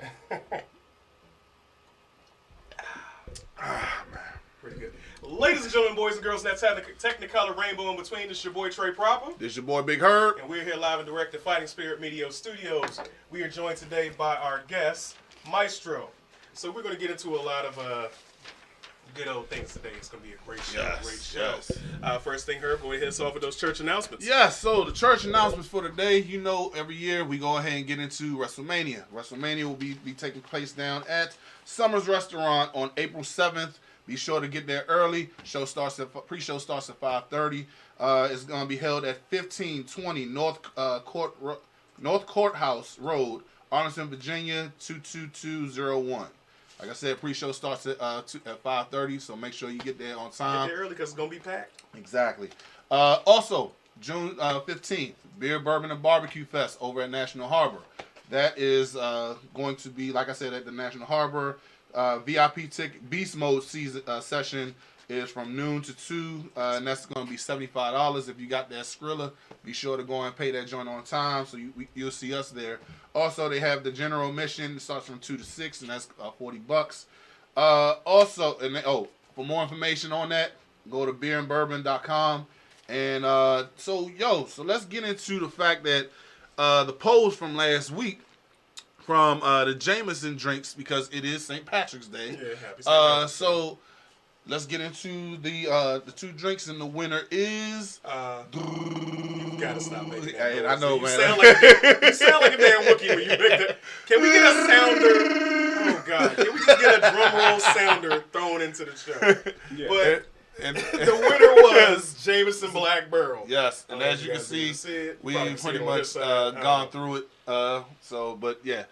Man. Pretty good. Ladies and gentlemen, boys and girls, that Technicolor rainbow in between. This is your boy Trey Proper. This is your boy Big Herb. And we're here live and direct at Fighting Spirit Media Studios. We are joined today by our guest, Maestro. So we're going to get into a lot of good old things today. It's going to be a great show. Yes. First thing, Herb, go ahead and hit us off with those church announcements. Yes, so the church announcements for today, you know, every year we go ahead and get into WrestleMania. WrestleMania will be taking place down at Summers Restaurant on April 7th. Be sure to get there early. Pre-show starts at 5:30. It's going to be held at 1520 North Courthouse Road, Arlington, Virginia 22201. Like I said, pre-show starts at 5:30, so make sure you get there on time. Get there early because it's going to be packed. Exactly. Also, June 15th, Beer, Bourbon, and Barbecue Fest over at National Harbor. That is going to be, like I said, at the National Harbor. VIP ticket Beast Mode session is from noon to 2, and that's going to be $75. If you got that Skrilla, be sure to go and pay that joint on time, so you'll see us there. Also, they have the general admission. It starts from 2 to 6, and that's $40. Also, for more information on that, go to beerandbourbon.com. And so let's get into the fact that the polls from last week from the Jameson drinks, because it is St. Patrick's Day. Yeah, happy St. Patrick's Day. So let's get into the two drinks, and the winner is. You gotta stop making that Hey, noise. I know, you man. You sound like a damn Wookiee when you make that. Can we get a sounder? Oh God! Can we just get a drum roll sounder thrown into the show? Yeah. But and the winner was Jameson Black Barrel. Yes, and as you can see, we pretty much gone through it. But yeah.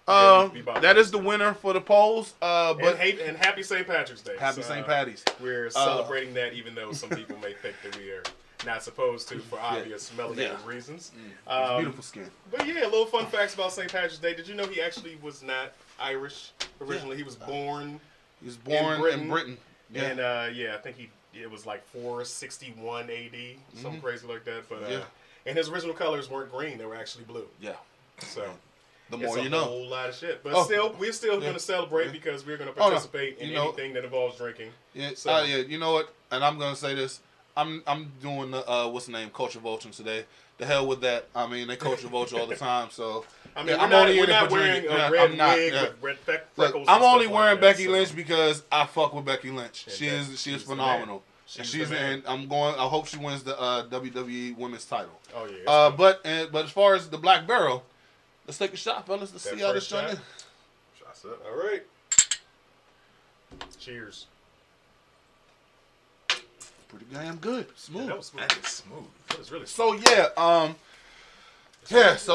That is the winner for the polls. And happy St. Patrick's Day. Happy St. Patty's. We're celebrating that, even though some people may think that we are not supposed to for obvious melanated reasons. Beautiful skin. But yeah, little fun facts about St. Patrick's Day. Did you know he actually was not Irish originally? He was born. In Britain. Yeah. And I think it was like 461 AD, something crazy like that. But and his original colors weren't green; they were actually blue. Yeah. So. The more it's you a know. whole lot of shit. But we're still going to celebrate because we're going to participate in anything that involves drinking. Yeah, so. You know what? And I'm going to say this. I'm doing the, what's the name, culture vulture today. The hell with that. I mean, they culture vulture all the time, so. I mean, we're not wearing a red wig with red freckles. I'm only wearing Becky Lynch because I fuck with Becky Lynch. She is phenomenal. And I hope she wins the WWE Women's title. Oh yeah. But as far as the Black Barrel, let's take a shot, fellas. Let's see how this joint is. Shots up. All right. Cheers. Pretty damn good. Smooth. Yeah, that was smooth. That is smooth. That was really So smooth. it's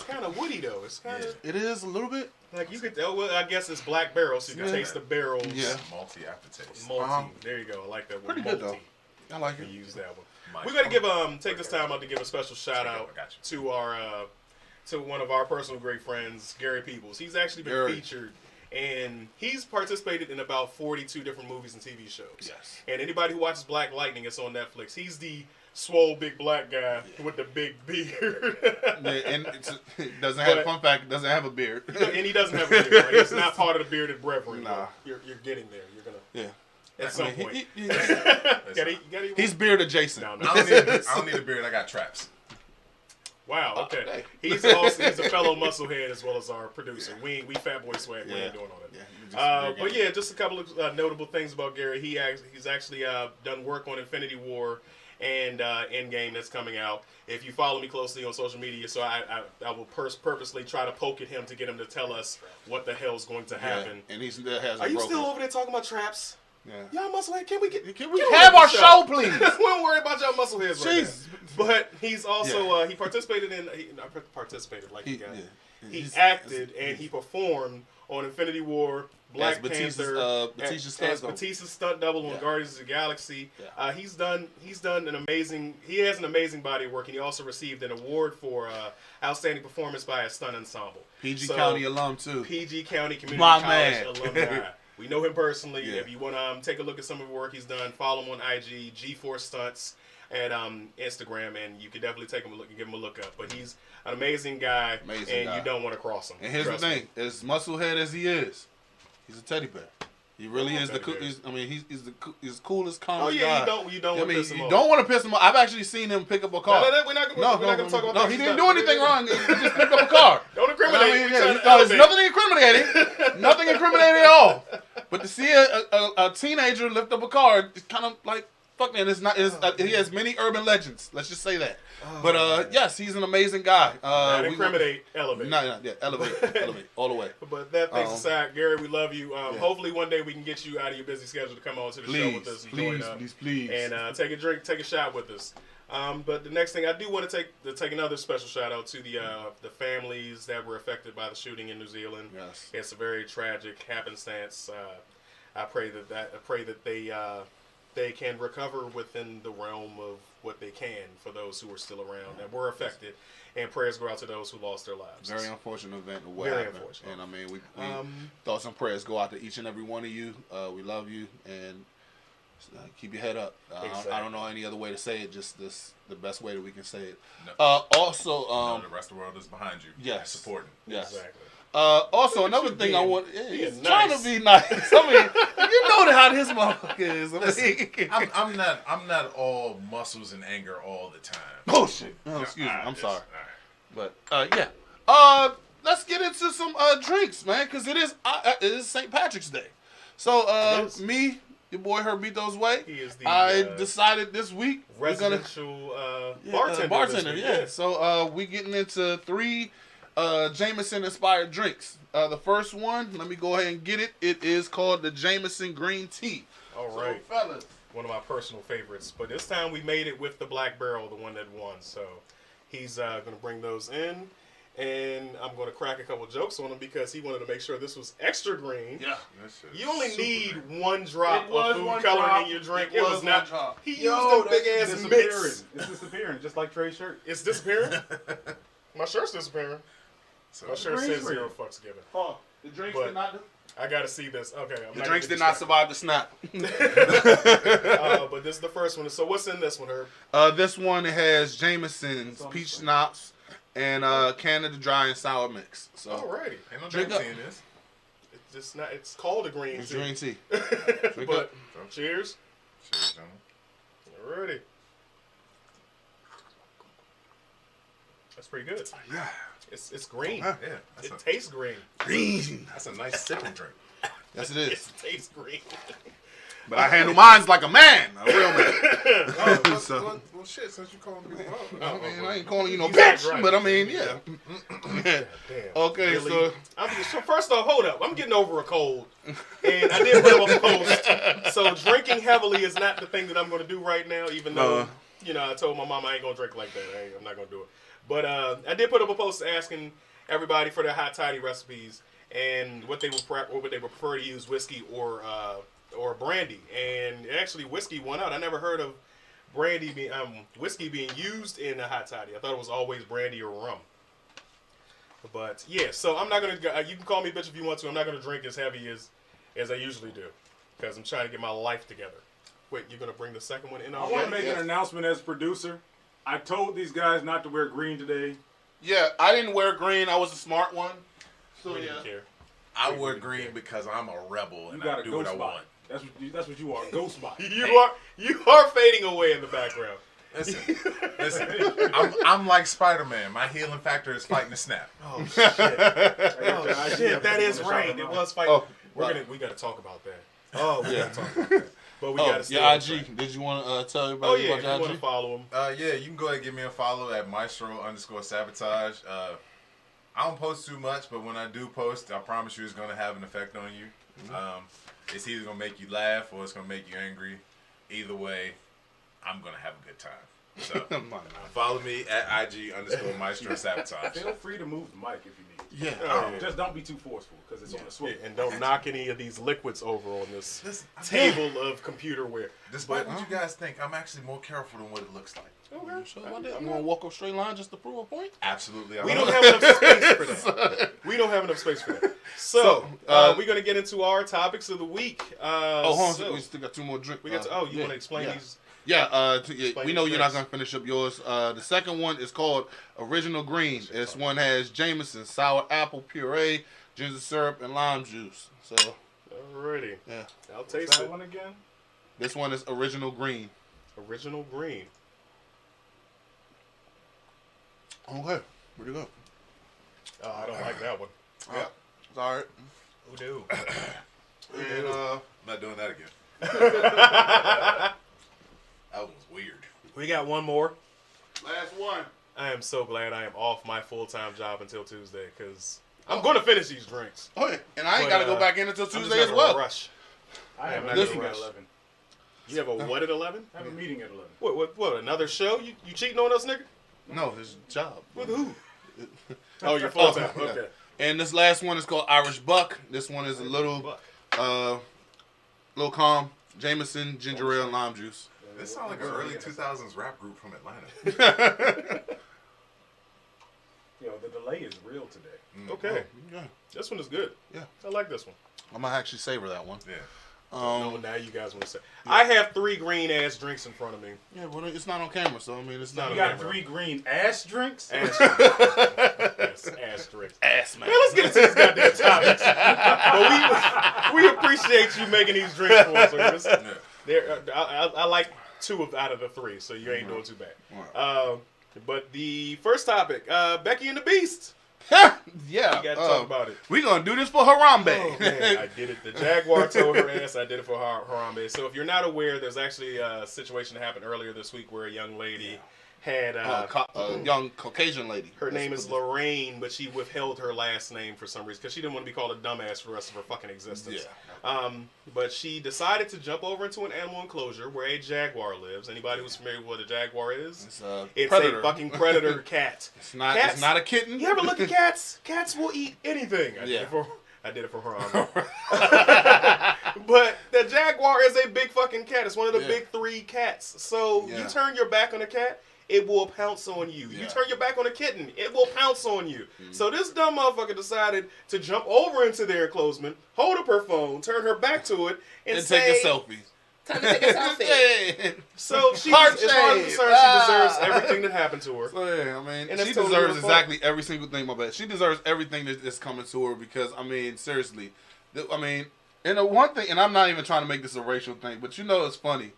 kind of woody though. It's kind of. It is a little bit. Like you could. Well, I guess it's Black Barrel, so you can taste the barrels. Yeah. Malty aftertaste. Malty. There you go. I like that word. Pretty good though. I like it. Use that one. We're gonna take this time out to give a special shout out to our. To one of our personal great friends, Gary Peebles. He's actually been featured, and he's participated in about 42 different movies and TV shows. Yes. And anybody who watches Black Lightning, it's on Netflix. He's the swole big black guy with the big beard. And it doesn't have, fun fact, it doesn't have a beard. And he doesn't have a beard. Right? He's not part of the bearded brethren. Nah. You're getting there. You're going to. Yeah. At some point. He's beard adjacent. No. I don't need a beard. I got traps. Wow, okay. He's a fellow musclehead as well as our producer. We Fat Boy Swag. We ain't doing all that. But yeah, just a couple of notable things about Gary. He's actually done work on Infinity War and Endgame that's coming out. If you follow me closely on social media, so I will purposely try to poke at him to get him to tell us what the hell's going to happen. And he still has. Are you still over there talking about traps? Yeah. Y'all musclehead, can we have our show, please? We don't worry about y'all muscleheads right now. But he's also he participated in he acted and he performed on Infinity War, Black Panther, as Batista's stunt double on Guardians of the Galaxy. Yeah. He has an amazing body of work, and he also received an award for outstanding performance by a stunt ensemble. PG County alum too. PG County Community College alumni. We know him personally. Yeah. If you want to take a look at some of the work he's done, follow him on IG, G4 Stunts. at Instagram, and you can definitely take him a look and give him a look up. But he's an amazing guy, you don't want to cross him. And here's the thing: as musclehead as he is, he's a teddy bear. He really is he's coolest, calmest guy. You don't want to piss him off. You don't want to piss him off. I've actually seen him pick up a car. We're not going to talk about that. No, he didn't do anything wrong. He just picked up a car. Don't incriminate. There's nothing incriminating. Nothing incriminating at all. But to see a teenager lift up a car, it's kind of like, fuck man, he has many urban legends. Let's just say that. But yes, he's an amazing guy. Not incriminate, elevate. Elevate all the way. But that things aside, Gary, we love you. Hopefully one day we can get you out of your busy schedule to come on to the show with us. Please. And take a drink, take a shot with us. But the next thing I do want to take another special shout out to the families that were affected by the shooting in New Zealand. Yes. It's a very tragic happenstance. I pray that they can recover within the realm of what they can for those who are still around that were affected, and prayers go out to those who lost their lives. Very unfortunate event. Unfortunate. And I mean, we thoughts and prayers go out to each and every one of you. We love you, and keep your head up. Exactly. I don't know any other way to say it. Just the best way that we can say it. No. Also, the rest of the world is behind you. Yes. Supporting. Yes. Exactly. Also, another thing I want. He's nice. trying to be nice. I mean, you know how this motherfucker is. I'm not all muscles and anger all the time. Oh shit! Oh, excuse me. I'm sorry. Right. But yeah. Let's get into some drinks, man, because it is St. Patrick's Day. So me, your boy Herbitos Way. He is the I decided this week residential bartender. Yeah. So we getting into 3 Jameson inspired drinks. The first one, let me go ahead and get it. It is called the Jameson Green Tea. All right, so, fellas. One of my personal favorites. But this time we made it with the Black Barrel, the one that won. So he's going to bring those in. And I'm going to crack a couple jokes on him because he wanted to make sure this was extra green. Yeah. You only need green. 1 drop of food coloring drop. in your drink. It was not. Drop. He used a big ass mix. It's disappearing, just like Trey's shirt. It's disappearing? My shirt's disappearing. So My shirt says 0 fucks given. Oh, the drinks But did not. I got to see this. Okay. The drinks did not survive the snap. But this is the first one. So what's in this one, Herb? This one has Jameson's peach schnapps and Canada Dry and Sour mix. So Alrighty. Ain't no drink drink up. in this. It's just not. It's called a green It's tea. green tea. Drink But up. cheers. Cheers, gentlemen. Alrighty. That's pretty good. Yeah. It's green. Yeah, It tastes green. Green. that's a nice sipping drink. Yes, it is. It tastes green. But I handle mine like a man, a real man. Well, shit, since you calling me I mean, I ain't calling you no He's bitch, right. but I mean, yeah. Damn. Okay, Really? so First off, hold up. I'm getting over a cold, and I did put up a post. So drinking heavily is not the thing that I'm going to do right now. Even though I told my mom I ain't going to drink like that. I'm not going to do it. But I did put up a post asking everybody for their hot toddy recipes and what they would prefer to use, whiskey or brandy. And actually, whiskey won out. I never heard of whiskey being used in a hot toddy. I thought it was always brandy or rum. But yeah, so I'm not gonna. You can call me bitch if you want to. I'm not gonna drink as heavy as I usually do because I'm trying to get my life together. Wait, you're gonna bring the second one in I already? want to make an announcement as producer. I told these guys not to wear green today. yeah, I didn't wear green. I was a smart one. So We yeah. didn't care. I wear green because I'm a rebel You and got I a do ghost what I spot. want. That's what you are, a ghost spot. You are fading away in the background. Listen, I'm like Spider-Man. My healing factor is fighting the snap. Oh shit! Oh shit! That is right. It was fighting. Oh, we got to talk about that. Oh, we got to talk about that. But we got to stay your on IG. track. Did you want to tell Oh everybody yeah, if you about want your to follow him. Yeah, you can go ahead and give me a follow at Maestro_Sabotage. I don't post too much, but when I do post, I promise you it's going to have an effect on you. It's either going to make you laugh or it's going to make you angry. Either way, I'm going to have a good time. So follow me at IG_Maestro_Sabotage. Feel free to move the mic if you need. Yeah. Just don't be too forceful because it's on the swivel. And don't knock any of these liquids over on this Listen, table of computerware. Despite what you guys think, I'm actually more careful than what it looks like. Okay. So I'm gonna walk a straight line just to prove a point. Absolutely. We don't have enough space for that. We don't have enough space for that. So, we're gonna get into our topics of the week. Hold on, we still got 2 more drinks. We got to, you want to explain these? Yeah, Explain we the know you're not drinks. gonna finish up yours. The second one is called Original Green. This one has Jameson, sour apple puree, ginger syrup, and lime juice. So, Alrighty. yeah, I'll What's taste that it. one again? this one is Original Green. Original green. Okay, pretty good. Oh, I don't like that one. Yeah, it's all right. Who do? And I'm not doing that again. That was weird. We got one more. last one. I am so glad I am off my full-time job until Tuesday because I'm going to finish these drinks. Oh, yeah. And I ain't But, got to go back in until I'm just Tuesday as never in a well. rush. I have I'm a not meeting gonna at rush. 11. You have a what at 11? I have a meeting at 11. What, another show? You cheating on us, nigga? No, his job. With who? Oh, you're full-time. Yeah. Okay. And this last one is called Irish Buck. This one is a little calm. Jameson, ginger ale, and lime juice. This sounds like an early 2000s rap group from Atlanta. Yo, the delay is real today. Okay. Yeah. This one is good. Yeah. I like this one. I'm going to actually savor that one. Yeah. No, now you guys want to say. I have 3 green-ass drinks in front of me. Yeah, well, it's not on camera, so I mean, it's not You You on got camera. 3 green ass drinks? Yes, asterisk. Ass, man. Man, let's get into these goddamn topics. But we appreciate you making these drinks for us, Ernest. I like 2 out of the 3, so you ain't doing too bad. But the first topic, Becky and the Beast. Yeah. We got to talk about it. We're going to do this for Harambe. Oh, man, I did it. The Jaguar told her ass. I did it for Harambe. So if you're not aware, there's actually a situation that happened earlier this week where a young lady had a young Caucasian lady. her name is Lorraine, but she withheld her last name for some reason because she didn't want to be called a dumbass for the rest of her fucking existence. Yeah. But she decided to jump over into an animal enclosure where a jaguar lives. Anybody who's familiar with what a jaguar is? It's A fucking predator cat. It's not. Cats- It's not a kitten. You ever look at cats? Cats will eat anything. I Yeah. did it for her. But the jaguar is a big fucking cat. It's one of the big 3 cats. So you turn your back on a cat, it will pounce on you. You turn your back on a kitten, it will pounce on you. So this dumb motherfucker decided to jump over into their enclosement, hold up her phone, turn her back to it, and say, take a selfie. Time to take a selfie. Yeah. So she, Heart as far as shape. concerned, she deserves everything that happened to her. So yeah, I mean, And that's she totally deserves her fault. exactly every single thing. My bad. She deserves everything that's coming to her because I mean, seriously, and the one thing, and I'm not even trying to make this a racial thing, but you know it's funny.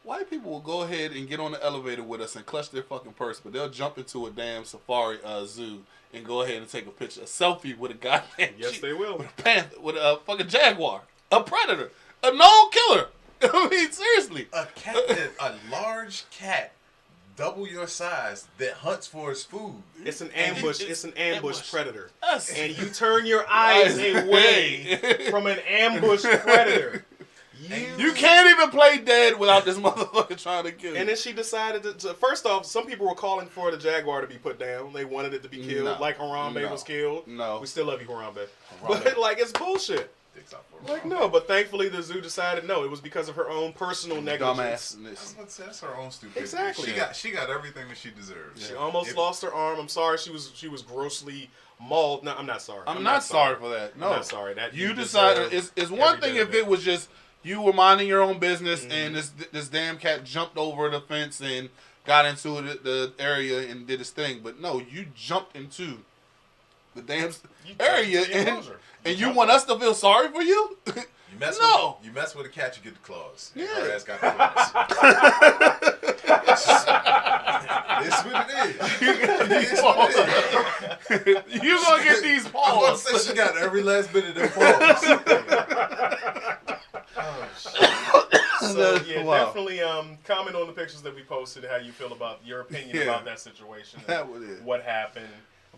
White people will go ahead and get on the elevator with us and clutch their fucking purse, but they'll jump into a damn safari zoo and go ahead and take a picture, a selfie with a goddamn Yes, they will. with a panther, with a fucking jaguar, a predator, a known killer. I mean, seriously. A large cat, double your size, that hunts for its food. It's an ambush. It's It's an ambush ambush. predator. Us. And you turn your eyes away from an ambush predator. You can't even play dead without this motherfucker trying to kill you. And then she decided to first off, some people were calling for the jaguar to be put down. They wanted it to be killed, No. like Harambe No. was killed. No. We still love you, Harambe. But like, it's bullshit. Dicks out for Like, no. But thankfully, the zoo decided no. It was because of her own personal negligence. Dumbass. That's her own stupidity. Exactly. She got everything that she deserves. She almost lost her arm. I'm sorry. She was grossly mauled. No, I'm not sorry. I'm not sorry for that. No. I'm not sorry. That You deserve decided. It's one every thing bit of if it was just you were minding your own business and Mm-hmm. this damn cat jumped over the fence and got into the area and did his thing. But no, you jumped into the damn area into the enclosure. and you want us to feel sorry for you? You mess No. with, you mess with a cat, you get the claws. Yeah. Her ass got the claws. It's what it is. It's what it is. You gonna get these I'm about to paws? say she got every last bit of them paws. So yeah, Wow. definitely comment on the pictures that we posted, how you feel about your opinion Yeah. about that situation, and That was it. what happened.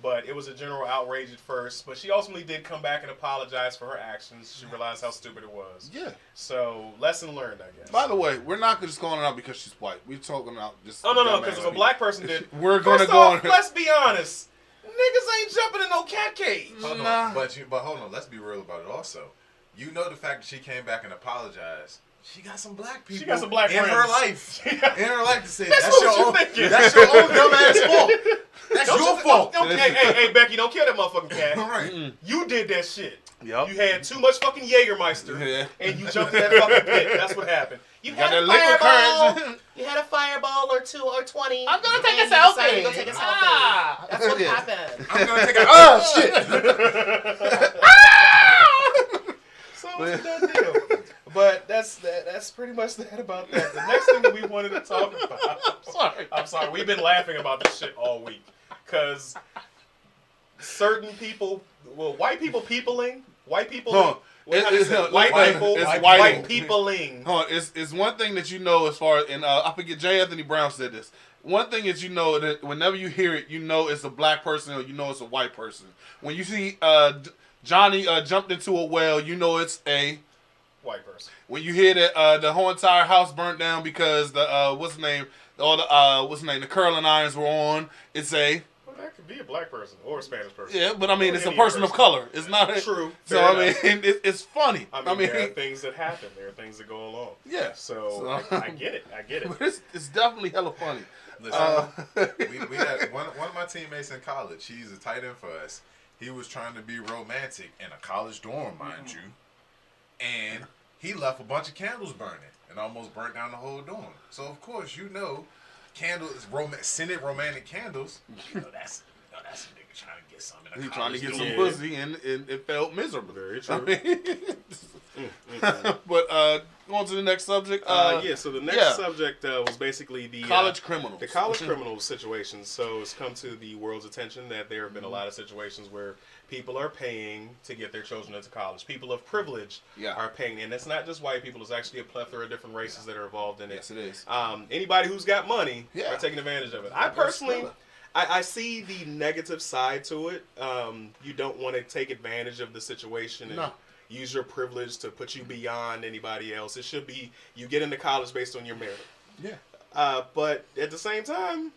But it was a general outrage at first, but she ultimately did come back and apologize for her actions. She realized how stupid it was. Yeah. So lesson learned, I guess. By the way, we're not just calling her out because she's white. We're talking out just. Oh no, dumbass because if a people. black person did, We're gonna first go off, on. let's be honest, niggas ain't jumping in no cat cage. Hold on. Nah. But hold on, let's be real about it also. You know the fact that she came back and apologized She got some black people. She got some black in friends. her life. In her life to say That's that's what your own. you thinking. That's your own dumbass fault. That's Don't your you- fault. Hey, Becky, don't kill that motherfucking cat. All right. You did that shit. Yep. You had too much fucking Jägermeister, Yeah. and you jumped in that fucking pit. That's what happened. You Got had that a liquid fireball. courage. You had a fireball or 2 or 20. I'm gonna take a and you decided selfie. to go take a selfie. Ah. That's what Yeah. happened. I'm gonna take a. Oh shit. So it's a done deal. But that's pretty much that about that. The next thing that we wanted to talk about. I'm sorry. We've been laughing about this shit all week because certain people, white people peopling, white people. Huh. How do you say it? White people, it's white peopling. It's one thing that you know as far as, and I forget, J. Anthony Brown said this. One thing that you know that whenever you hear it, you know it's a black person or you know it's a white person. When you see Johnny jumped into a well, you know it's a White person. When you hear that the whole entire house burnt down because the what's the name? All the curling irons were on. It's a That could be a black person or a Spanish person. yeah, but I mean Or it's a any person of person. color. It's not True. So Fair I mean enough. it's funny. I mean, there are things that happen. There are things that go along. Yeah. So I get it. I get it. But it's definitely hella funny. Listen, we had one of my teammates in college. He's a tight end for us. He was trying to be romantic in a college dorm, mind you, and he left a bunch of candles burning and almost burnt down the whole dorm. So of course, candles, scented romantic candles. That's a nigga trying to get something. He trying to get some Yeah. pussy and it felt miserable. Very I true. mean, but going to the next subject. So the next subject was basically the college criminals. The college criminal situation. So it's come to the world's attention that there have been a lot of situations where people are paying to get their children into college. People of privilege are paying, and it's not just white people. It's actually a plethora of different races that are involved in it. Yes, it is. Anybody who's got money Yeah. are taking advantage of it. I personally, I see the negative side to it. You don't want to take advantage of the situation and use your privilege to put you beyond anybody else. It should be you get into college based on your merit. Yeah. But at the same time,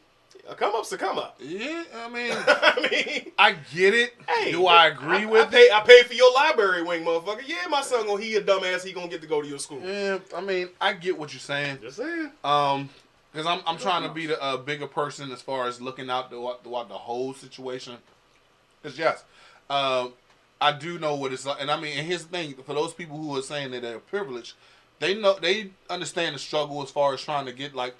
a come up's a come up. Yeah, I mean, I I get it. hey, Do I agree with it? I paid for your library wing, motherfucker. Yeah, my son he a dumbass. He gonna get to go to your school. Yeah, I mean, I get what you're saying. Just saying. Because I'm trying to be the bigger person as far as looking out the whole situation. Because yes, I do know what it's like, and I mean, and here's the thing: for those people who are saying that they're privileged, they understand the struggle as far as trying to get like.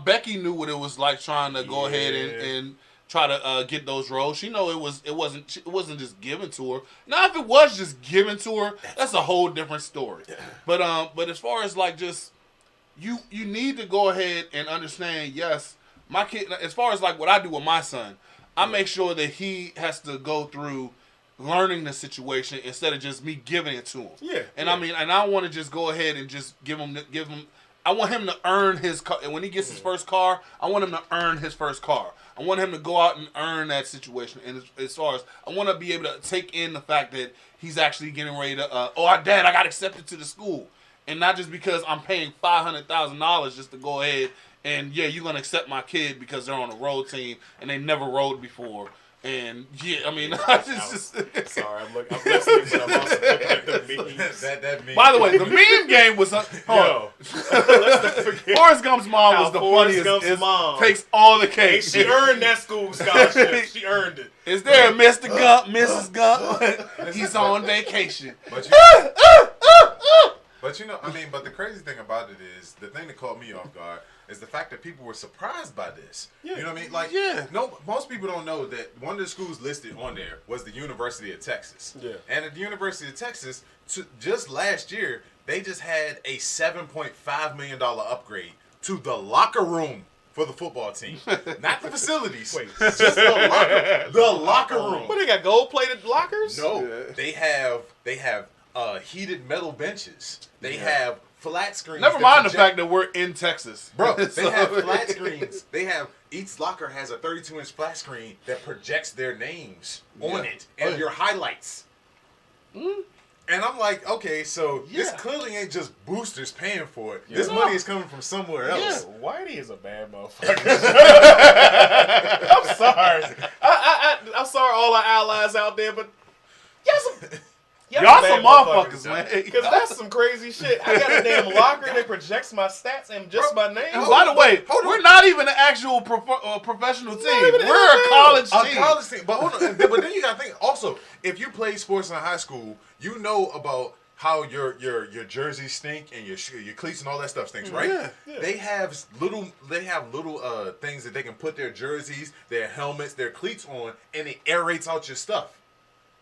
Becky knew what it was like trying to go ahead and try to get those roles. She know it wasn't just given to her. Now, if it was just given to her, that's a whole different story. But as far as like just you need to go ahead and understand. Yes, my kid. As far as like what I do with my son, I make sure that he has to go through learning the situation instead of just me giving it to him. Yeah. And I mean, and I want to just go ahead and just give him. I want him to earn his car. And when he gets his first car, I want him to earn his first car. I want him to go out and earn that situation. And as far as I want to be able to take in the fact that he's actually getting ready to, Dad, I got accepted to the school. And not just because I'm paying $500,000 just to go ahead and, yeah, you're going to accept my kid because they're on a road team and they never rode before. And yeah, I mean, I just sorry, I'm listening, but I'm also looking at the memes. That meme. By the way, the meme game was Let's not forget. Forrest Gump's mom was the Forrest funniest. Gump's mom Takes all the Hey, cake. she earned that school scholarship. She earned it. Is there a Mr. Gump, Mrs. Gump? He's on vacation. But you know, I mean, but the crazy thing about it is, the thing that caught me off guard is the fact that people were surprised by this. Yeah. You know what I mean? Like, no, most people don't know that one of the schools listed on there was the University of Texas. Yeah. And at the University of Texas, just last year, they just had a $7.5 million upgrade to the locker room for the football team. Not the facilities. Wait. Just the locker room. What, they got gold-plated lockers? No, they have heated metal benches. They have flat screens. Never mind the fact that we're in Texas. Bro, they have flat screens. Each locker has a 32-inch flat screen that projects their names on it and your highlights. And I'm like, okay, so this clearly ain't just boosters paying for it. This money is coming from somewhere else. Whitey is a bad motherfucker. I'm sorry. I'm sorry, all our allies out there, but Y'all some motherfuckers, man. Because that's some crazy shit. I got a damn locker that projects my stats and just my name. And by the way, we're not even an actual professional team. We're a college team. But hold on. But then you gotta think. Also, if you played sports in high school, you know about how your jerseys stink and your cleats and all that stuff stinks, right? Yeah. They have little things that they can put their jerseys, their helmets, their cleats on, and it aerates out your stuff.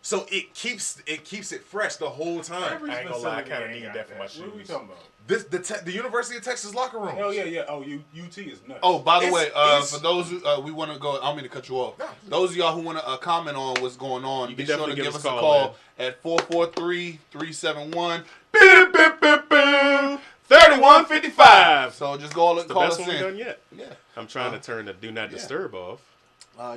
So it keeps it fresh the whole time. I ain't gonna lie, I kind of need that for my shoes. What are we talking about? The University of Texas locker room. Oh yeah. Oh, UT is nuts. Oh, by the way, for those who we want to go, I don't mean to cut you off. No. Those of y'all who want to comment on what's going on, You be can sure to definitely give us a call at 443-371-3155. So just go It's the call best us one we've in. done yet. Yeah. I'm trying to turn the Do Not Disturb off.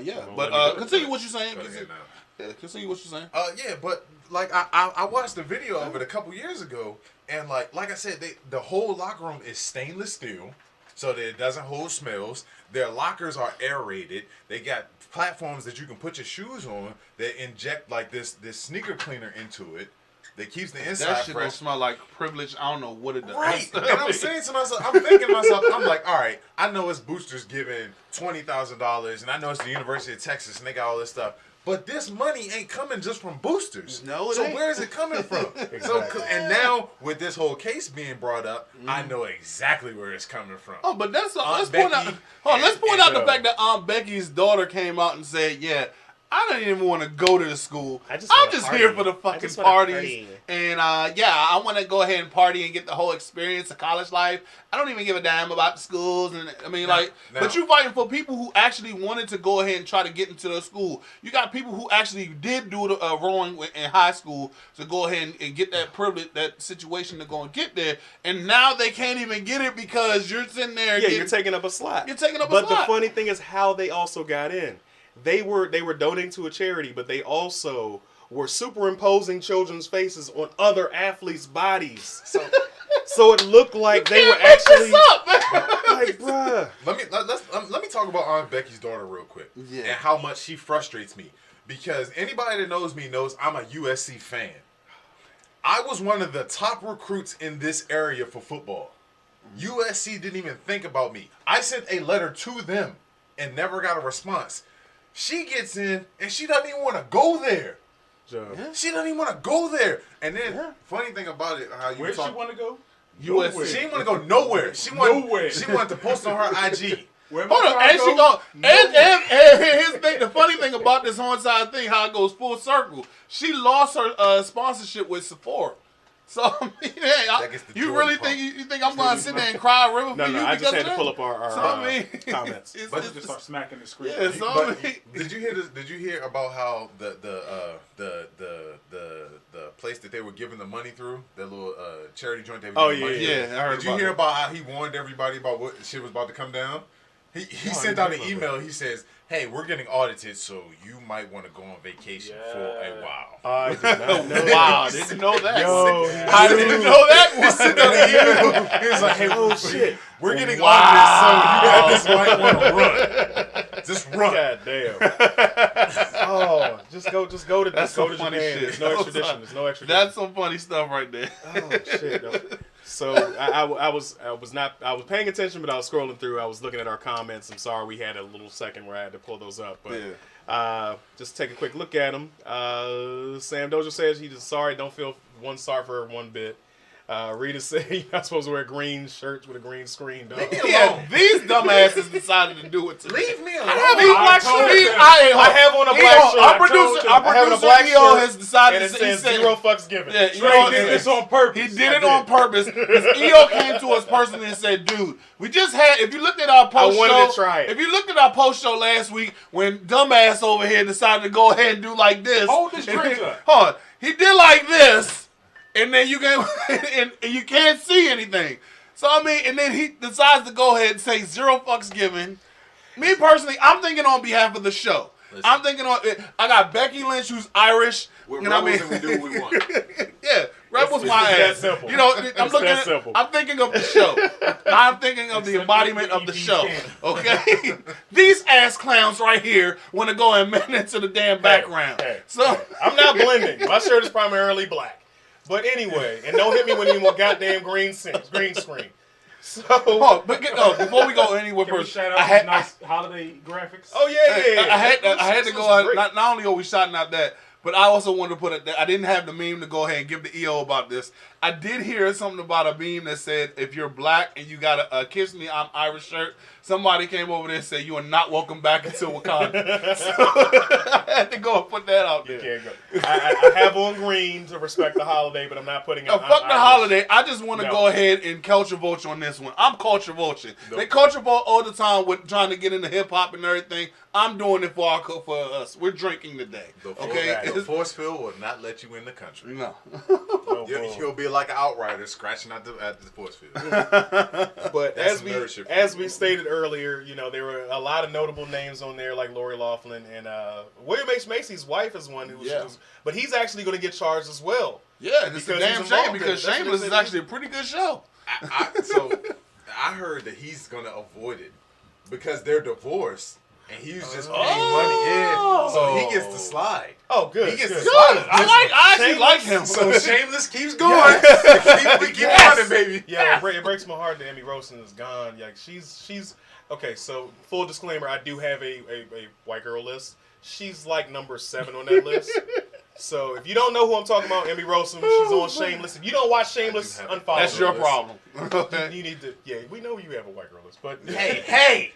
Yeah. Well, But let me go. continue what you're saying. Go ahead now. Yeah, continue what you're saying. Yeah, but like I watched a video of it a couple years ago, and like I said, the whole locker room is stainless steel, so that it doesn't hold smells. Their lockers are aerated. They got platforms that you can put your shoes on that inject like this sneaker cleaner into it that keeps the inside That shit don't fresh. smell like privilege. I don't know what it does. Right, and I'm saying to myself, I'm thinking to myself, I'm like, all right, I know it's boosters giving $20,000, and I know it's the University of Texas, and they got all this stuff. But this money ain't coming just from boosters. No, it so ain't. where is it coming from? And now with this whole case being brought up, I know exactly where it's coming from. Oh, but let's Aunt point out. Becky Let's point out the and, fact that Aunt Becky's daughter came out and said, "Yeah, I don't even want to go to the school. I'm I'm just here for the I fucking just wanna parties, party." and I want to go ahead and party and get the whole experience of college life. I don't even give a damn about the schools, and I mean, but you fighting for people who actually wanted to go ahead and try to get into the school. You got people who actually did do the wrong in high school to go ahead and get that privilege, that situation to go and get there, and now they can't even get it because you're sitting there. Yeah, you're taking up a slot. You're taking up a But slot. the funny thing is how they also got in. They were donating to a charity, but they also were superimposing children's faces on other athletes' bodies. So it looked like they were actually like, bruh. Let me talk about Aunt Becky's daughter real quick, and how much she frustrates me. Because anybody that knows me knows I'm a USC fan. I was one of the top recruits in this area for football. USC didn't even think about me. I sent a letter to them and never got a response. She gets in and she doesn't even want to go there. She doesn't even want to go there. And then, funny thing about it, how you Where talk, she want to go? USC. she didn't want to go nowhere. She wanted to post on her IG. Hold on, and she go, and here's the thing, the funny thing about this Hornside thing, how it goes full circle. She lost her sponsorship with Sephora. So I mean, you really think you think I'm gonna sit there and cry a river for you? No, I just had to of pull that? up our So, I mean, comments. But just start smacking the screen. Yeah, so I But mean, did you hear this? Did you hear about how the place that they were giving the money through, that little charity joint they were Oh, giving money yeah, through? I heard Did you about hear that. about how he warned everybody about what shit was about to come down? He sent out an email. He says, "Hey, we're getting audited, so you might want to go on vacation for a while." I did not know. wow, I didn't know that. Yo, I didn't know that He one. sent out an email. He was like, "Hey, oh shit! we're getting Wow. audited, so you guys might want to run. Just run." God damn! Oh, just go to That's some Japan. funny shit. There's no extradition. There's no extradition. That's some funny stuff right there. Oh shit! No. So I was paying attention, but I was scrolling through. I was looking at our comments. I'm sorry we had a little second where I had to pull those up, but just take a quick look at them. Sam Dozier says he's just sorry. Don't feel sorry for her one bit. Rita said you're not supposed to wear green shirts with a green screen, dog. Yeah, these dumbasses decided to do it to me. Leave me alone. I have these black told shirts. you. I have on a black shirt. Our I told producer, you. our I have on a producer, black EO shirt, has decided and it to says say, zero fucks given. Yeah, He EO did this on purpose. He did it on purpose. Because EO came to us personally and said, "Dude, we just had. If you looked at our post wanted show, to try it. If you looked at our post show last week, when dumbass over here decided to go ahead and do like this, Hold this drink up. Hold on, he did like this, and then you can and you can't see anything. So I mean, and then he decides to go ahead and say zero fucks given. Me personally, I'm thinking on behalf of the show. Listen. I'm thinking on. I got Becky Lynch, who's Irish. We're and I mean, rebels and we do what we want. yeah, rebels That was my that ass. simple. You know, It's that simple. I'm thinking of the show. I'm thinking of the embodiment of the show. Okay, these ass clowns right here want to go and mend into the damn background. So I'm not blending. My shirt is primarily black. But anyway, and don't hit me when you want goddamn green screen. So, before we go anywhere, Can we first, shout out these nice holiday graphics? oh yeah. I had to go out. Not only are we shouting out that, but I also wanted to put it. I didn't have the meme to go ahead and give the EO about this. I did hear something about a meme that said, "If you're black and you got a Kiss Me, I'm Irish shirt." Somebody came over there and said, "You are not welcome back into Wakanda." So I had to go and put that out there. You can't go. I have on green to respect the holiday, but I'm not putting. Fuck the holiday. I just want to go ahead and culture vulture on this one. I'm culture vulture. Nope. They culture vulture all the time with trying to get into hip hop and everything. I'm doing it for us. We're drinking today. The force field will not let you in the country. No. You'll be like an outrider scratching at the force field. But as we stated earlier, you know, there were a lot of notable names on there, like Lori Loughlin and William H. Macy's wife is one who was, but he's actually going to get charged as well. Yeah, it's a damn shame because Shameless is actually a pretty good show. So I heard that he's going to avoid it because they're divorced. And he was just paying money in, so he gets to slide. Oh, good. He gets to Good. slide. I actually like him. So Shameless keeps going. Keep running, baby. Yeah, it breaks my heart that Emmy Rosen is gone. Like she's okay. So full disclaimer, I do have a white girl list. She's like number 7 on that list. So if you don't know who I'm talking about, Emmy Rosen, she's on Shameless. If you don't watch Shameless, unfollow. That's your problem. You need to. Yeah, we know you have a white girl list, but Hey.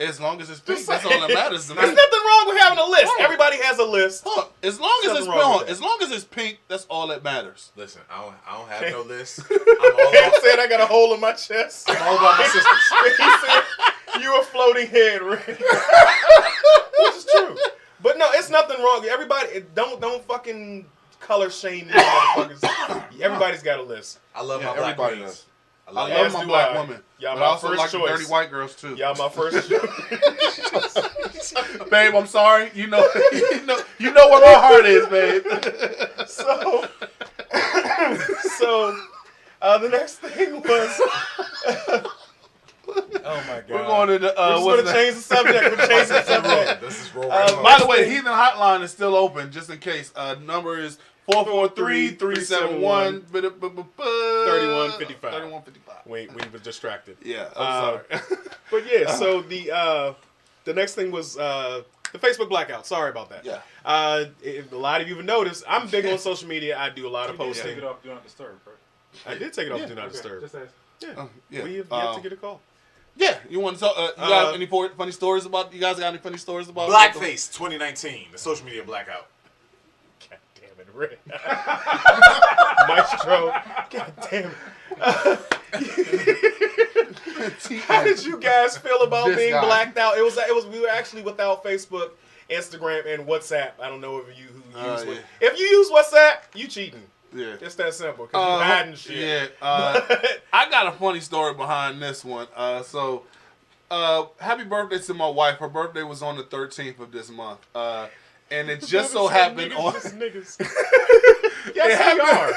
As long as it's pink, that's all that matters to me. There's nothing wrong with having a list. Everybody has a list. As long as it's pink, that's all that matters. Listen, I don't have no list. Cam said I got a hole in my chest. I'm all about my sisters. He said you a floating head, Rick. Which is true. But no, it's nothing wrong. Everybody, don't fucking color shame these motherfuckers. Everybody's got a list. I love my black Everybody queens. does. I love my black woman. Y'all but my I also first like choice. the dirty white girls too. Y'all my first choice. Babe, I'm sorry. You know where my heart is, babe. So the next thing was. Oh my God! We're going into. We're just gonna change the subject. This is roll by the way, Heathen Hotline is still open, just in case. Number is 443-371 3155. 3155. We were distracted. Yeah, I'm sorry. But yeah, so the next thing was the Facebook blackout. Sorry about that. Yeah. A lot of you have noticed, I'm big on social media. I do a lot of You did posting. take it off Do Not Disturb, right? I did take it off Do Not Disturb. Just ask. Yeah. Yeah. We have yet to get a call. Yeah, you want to talk? You got any funny stories about? You guys got any funny stories about Blackface 2019, the social media blackout. God damn it, Rick. Maestro. God damn it. How did you guys feel about This being guy. blacked out? It was we were actually without Facebook, Instagram, and WhatsApp. I don't know if you use yeah. If you use WhatsApp, you cheating. Yeah. It's that simple because you hiding shit. Yeah. I got a funny story behind this one. So happy birthday to my wife. Her birthday was on the 13th of this month. And it just so happened on. Niggas. It Yes, we are.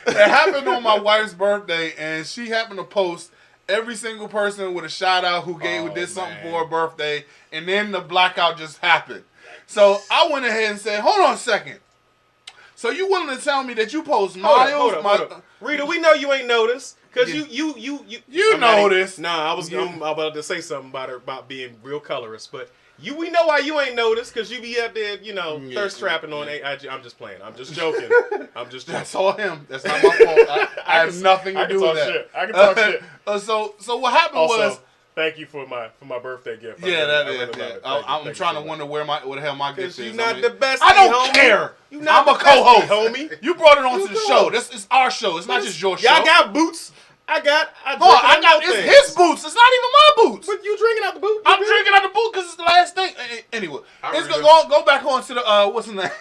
It happened on my wife's birthday, and she happened to post every single person with a shout out who did something for her birthday, and then the blackout just happened. So I went ahead and said, "Hold on a second. So you willing to tell me that you post Miles? Hold up. Rita, we know you ain't noticed because you noticed. Nah, I'm about to say something about her about being real colorist, but we know why you ain't noticed because you be out there, thirst trapping on IG. I'm just playing. I'm just joking. That's all him. That's not my fault. I have nothing to do with that. I can talk shit. So what happened was. Thank you for my birthday gift. Yeah, that is. love it. I'm trying to wonder what the hell my gift is. You're not the best. I don't care. I'm a co-host, homie. You brought it onto the show. This is our show. It's not just your show. Y'all got boots. I got. It's his boots. It's not even my boots. But you drinking out the boot? I'm drinking out the boot because it's the last thing. Anyway, let's go back on to the what's the name?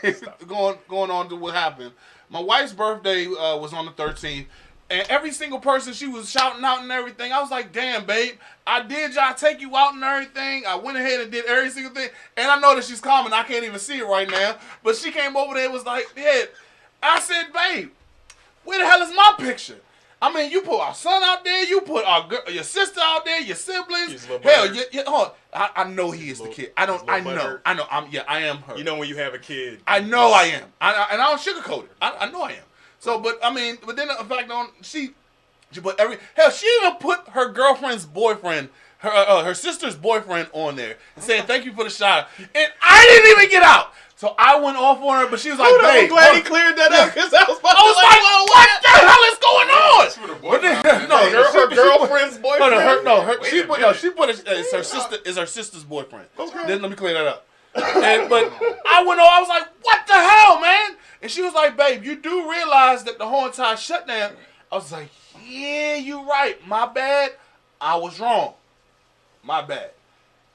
going on to what happened. My wife's birthday was on the 13th. And every single person she was shouting out and everything, I was like, damn, babe, I did y'all take you out and everything. I went ahead and did every single thing. And I know that she's calm and I can't even see it right now. But she came over there and was like, yeah. I said, babe, where the hell is my picture? I mean, you put our son out there, you put your sister out there, your siblings. Hell, I know he is the kid. I know. I am her. You know when you have a kid. I know I am. And I don't sugarcoat it. I know I am. So, but then the fact she put she even put her girlfriend's boyfriend, her sister's boyfriend on there and saying thank you for the shout, and I didn't even get out. So I went off on her, but she was like, "Babe, I'm glad he cleared that up because I was like, what the hell is going on?" Her girlfriend's boyfriend. She put it's her sister's boyfriend. Okay. Then let me clear that up. But I went on. I was like, "What the hell, man?" And she was like, "Babe, you do realize that the whole entire shutdown?" I was like, "Yeah, you're right. My bad. I was wrong. My bad."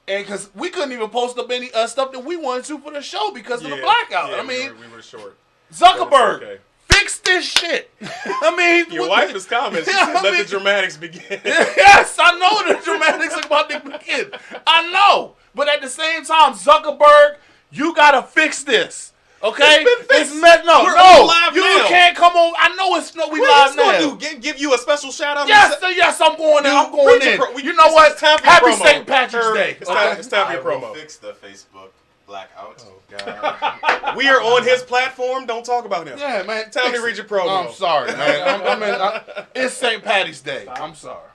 And because we couldn't even post up any stuff that we wanted to for the show because of the blackout. Yeah, I mean, we were short. Zuckerberg, fix this shit. I mean, your wife is commenting. She said, let the dramatics begin. Yes, I know the dramatics are about to begin. I know. But at the same time, Zuckerberg, you got to fix this. Okay? We're live you now. Can't come on. I know we live now. What are you give you a special shout out? Yes, I'm going in. I'm going in. You know what? Happy St. Patrick's Day. It's time for your promo. Fix the Facebook blackout. Oh, God. We are on his platform. Don't talk about him. Yeah, man. Tell me to read your promo. I'm sorry, man. It's St. Patty's Day. I'm sorry.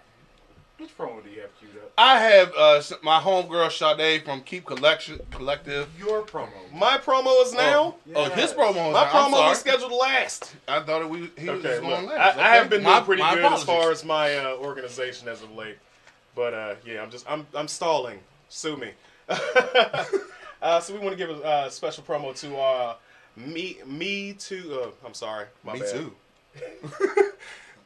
Which promo do you have queued up? I have my homegirl Sade from Keep Collective. Your promo. My promo is now? His promo is My now. promo was scheduled last. I thought he was going last. I have been doing pretty good as far as my organization as of late. But I'm stalling. Sue me. So we want to give a special promo to me too. I'm sorry. Me too.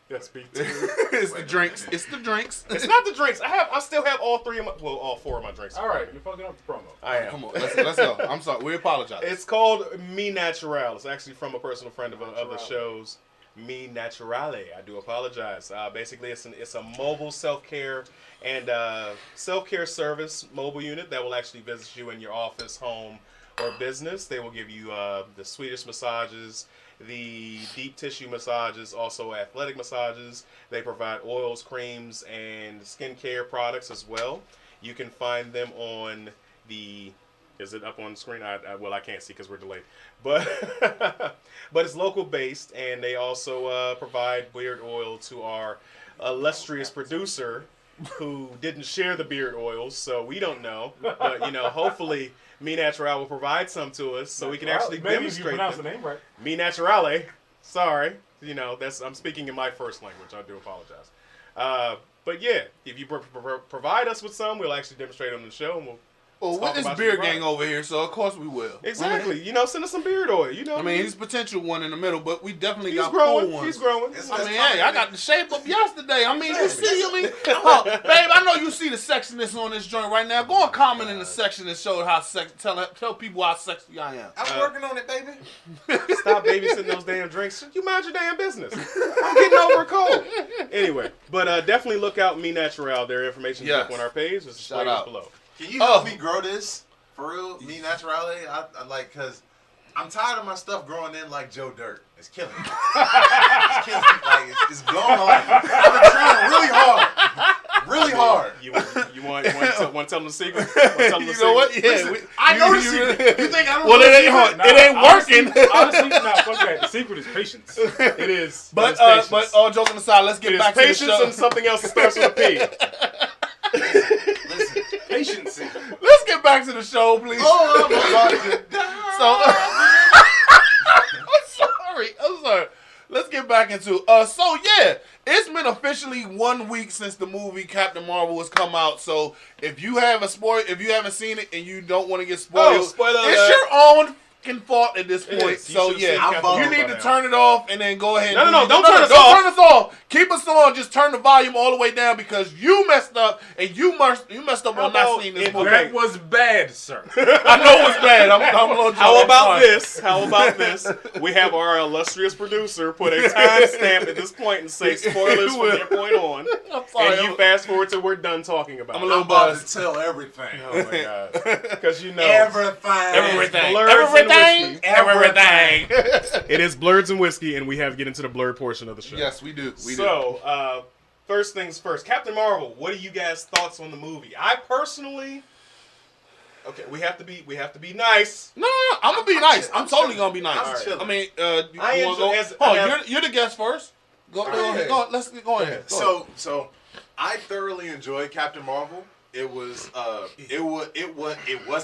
Yes, me too. It's the drinks. It's It's not the drinks. I still have all four of my drinks. All right, you're fucking up the promo. I am. Come on, let's go. I'm sorry. We apologize. It's called Me Natural. It's actually from a personal friend of the show's, Me Naturale. I do apologize. Basically, it's a mobile self-care and self-care service mobile unit that will actually visit you in your office, home, or business. They will give you the Swedish massages, the deep tissue massages, also athletic massages. They provide oils, creams, and skincare products as well. You can find them on is it up on the screen? I can't see because we're delayed. But it's local based, and they also provide beard oil to our illustrious producer who didn't share the beard oils, so we don't know. But hopefully Me Natural will provide some to us so we can actually demonstrate. Maybe you pronounce the name right. Me Naturale. Sorry. I'm speaking in my first language. I do apologize. But yeah, if you provide us with some, we'll actually demonstrate on the show, and with this beard gang over here, so of course we will. Exactly. Send us some beard oil. He's a potential one in the middle, but we definitely got growing. full ones. He's growing. I got the shape up yesterday. You see, babe, I know you see the sexiness on this joint right now. Go and comment in the section and show how tell people how sexy I am. I'm working on it, baby. Stop babysitting those damn drinks. You mind your damn business. I'm getting over a cold. Anyway, but definitely look out Me Natural. Their information is up on our page. It's shout out below. Can you help me grow this? For real? Me Naturale? I like, because I'm tired of my stuff growing in like Joe Dirt. It's killing me. It's killing me. Like, it's blowing my life. I've been trying really hard. Really hard. You want to tell them the secret? You know what? Yeah. Listen, I know the secret. You think I don't know the secret? It ain't working. Honestly, fuck that. The secret is patience. It is. But all joking aside, let's get back to the show. Patience and something else that starts with a P. Listen, patience. Let's get back to the show, please. Oh, my God. I'm sorry. Let's get back into it's been officially 1 week since the movie Captain Marvel has come out. So if you haven't seen it and you don't want to get spoiled, it's your own fault at this point. So you need to turn it off and then go ahead. No, don't turn us off. Keep us on. Just turn the volume all the way down because you messed up and you messed up on not seeing this movie. That was bad, sir. I know it's bad. I'm a little How about this? We have our illustrious producer put a timestamp at this point and say spoilers from that point on. I'm sorry. And you fast forward till we're done talking about it. I'm about to tell everything. Oh my God. Because everything. Blurs and Whiskey. Everything. It is Blurs and Whiskey, and we have to get into the blurred portion of the show. Yes, we do. So, first things first. Captain Marvel, what are you guys' thoughts on the movie? I personally... Okay, we have to be nice. No, I'm gonna be nice. I'm totally gonna be nice. I'm I mean, you're the guest first. Go ahead. Let's go ahead. So I thoroughly enjoyed Captain Marvel. It was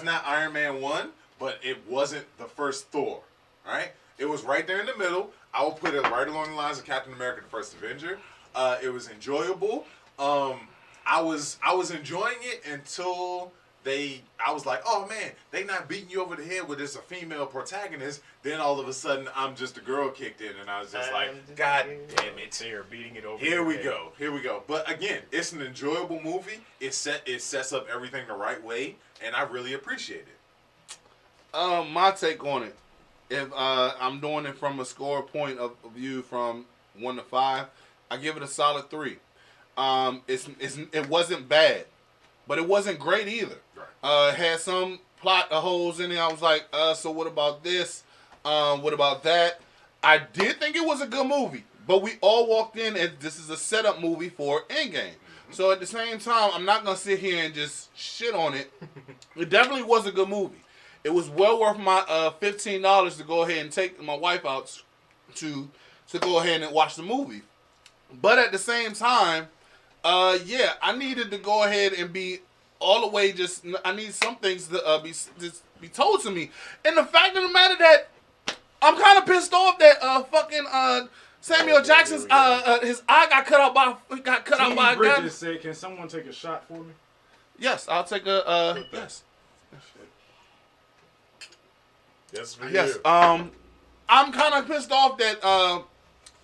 not Iron Man 1, but it wasn't the first Thor. Right? It was right there in the middle. I will put it right along the lines of Captain America: The First Avenger. It was enjoyable. I was enjoying it until I was like, oh man, they not beating you over the head with this a female protagonist. Then all of a sudden, I'm just a girl kicked in, and I was just like, God damn it, they're beating it over. Here we go. But again, it's an enjoyable movie. It sets up everything the right way, and I really appreciate it. My take on it, if I'm doing it from a score point of view from 1 to 5, I give it a solid 3. It wasn't bad, but it wasn't great either. Right. Had some plot holes in it. I was like, so what about this? What about that? I did think it was a good movie, but we all walked in and this is a setup movie for Endgame. Mm-hmm. So at the same time, I'm not going to sit here and just shit on it. It definitely was a good movie. It was well worth my $15 to go ahead and take my wife out to go ahead and watch the movie. But at the same time, I needed to go ahead and be all the way I need some things to be told to me. And the fact of the matter that I'm kind of pissed off that Samuel Jackson's his eye got cut out by a gun. Bridges said, "Can someone take a shot for me?" Yes, I'll take a yes. Yes, for yes. you. I'm kind of pissed off that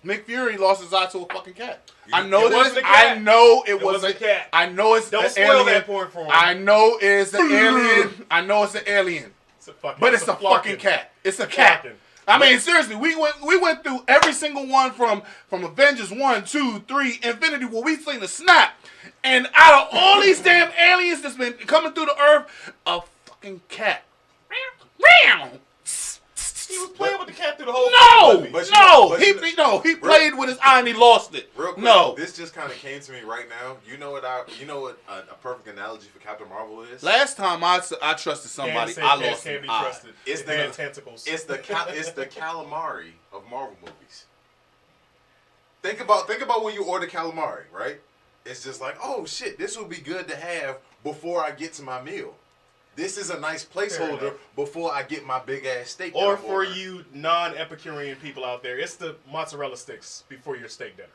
Nick Fury lost his eye to a fucking cat. I know wasn't a cat. I know it wasn't a cat. I know it's Don't an spoil alien. that point for him. I know it's an alien. I know it's an alien. It's a fucking, but it's a fucking cat. It's a cat. I mean, seriously, we went through every single one from Avengers 1, 2, 3, Infinity War. We seen the snap. And out of all these damn aliens that's been coming through the earth, a fucking cat. He was playing with the cat through the whole movie. He played with his eye and he lost it. Real quick, no. This just kind of came to me right now. You know what a perfect analogy for Captain Marvel is? Last time I trusted somebody, I lost an eye. It's the tentacles. It's the calamari of Marvel movies. Think about when you order calamari, right? It's just like, oh shit, this would be good to have before I get to my meal. This is a nice placeholder before I get my big ass steak. Or for you non-Epicurean people out there, it's the mozzarella sticks before your steak dinner.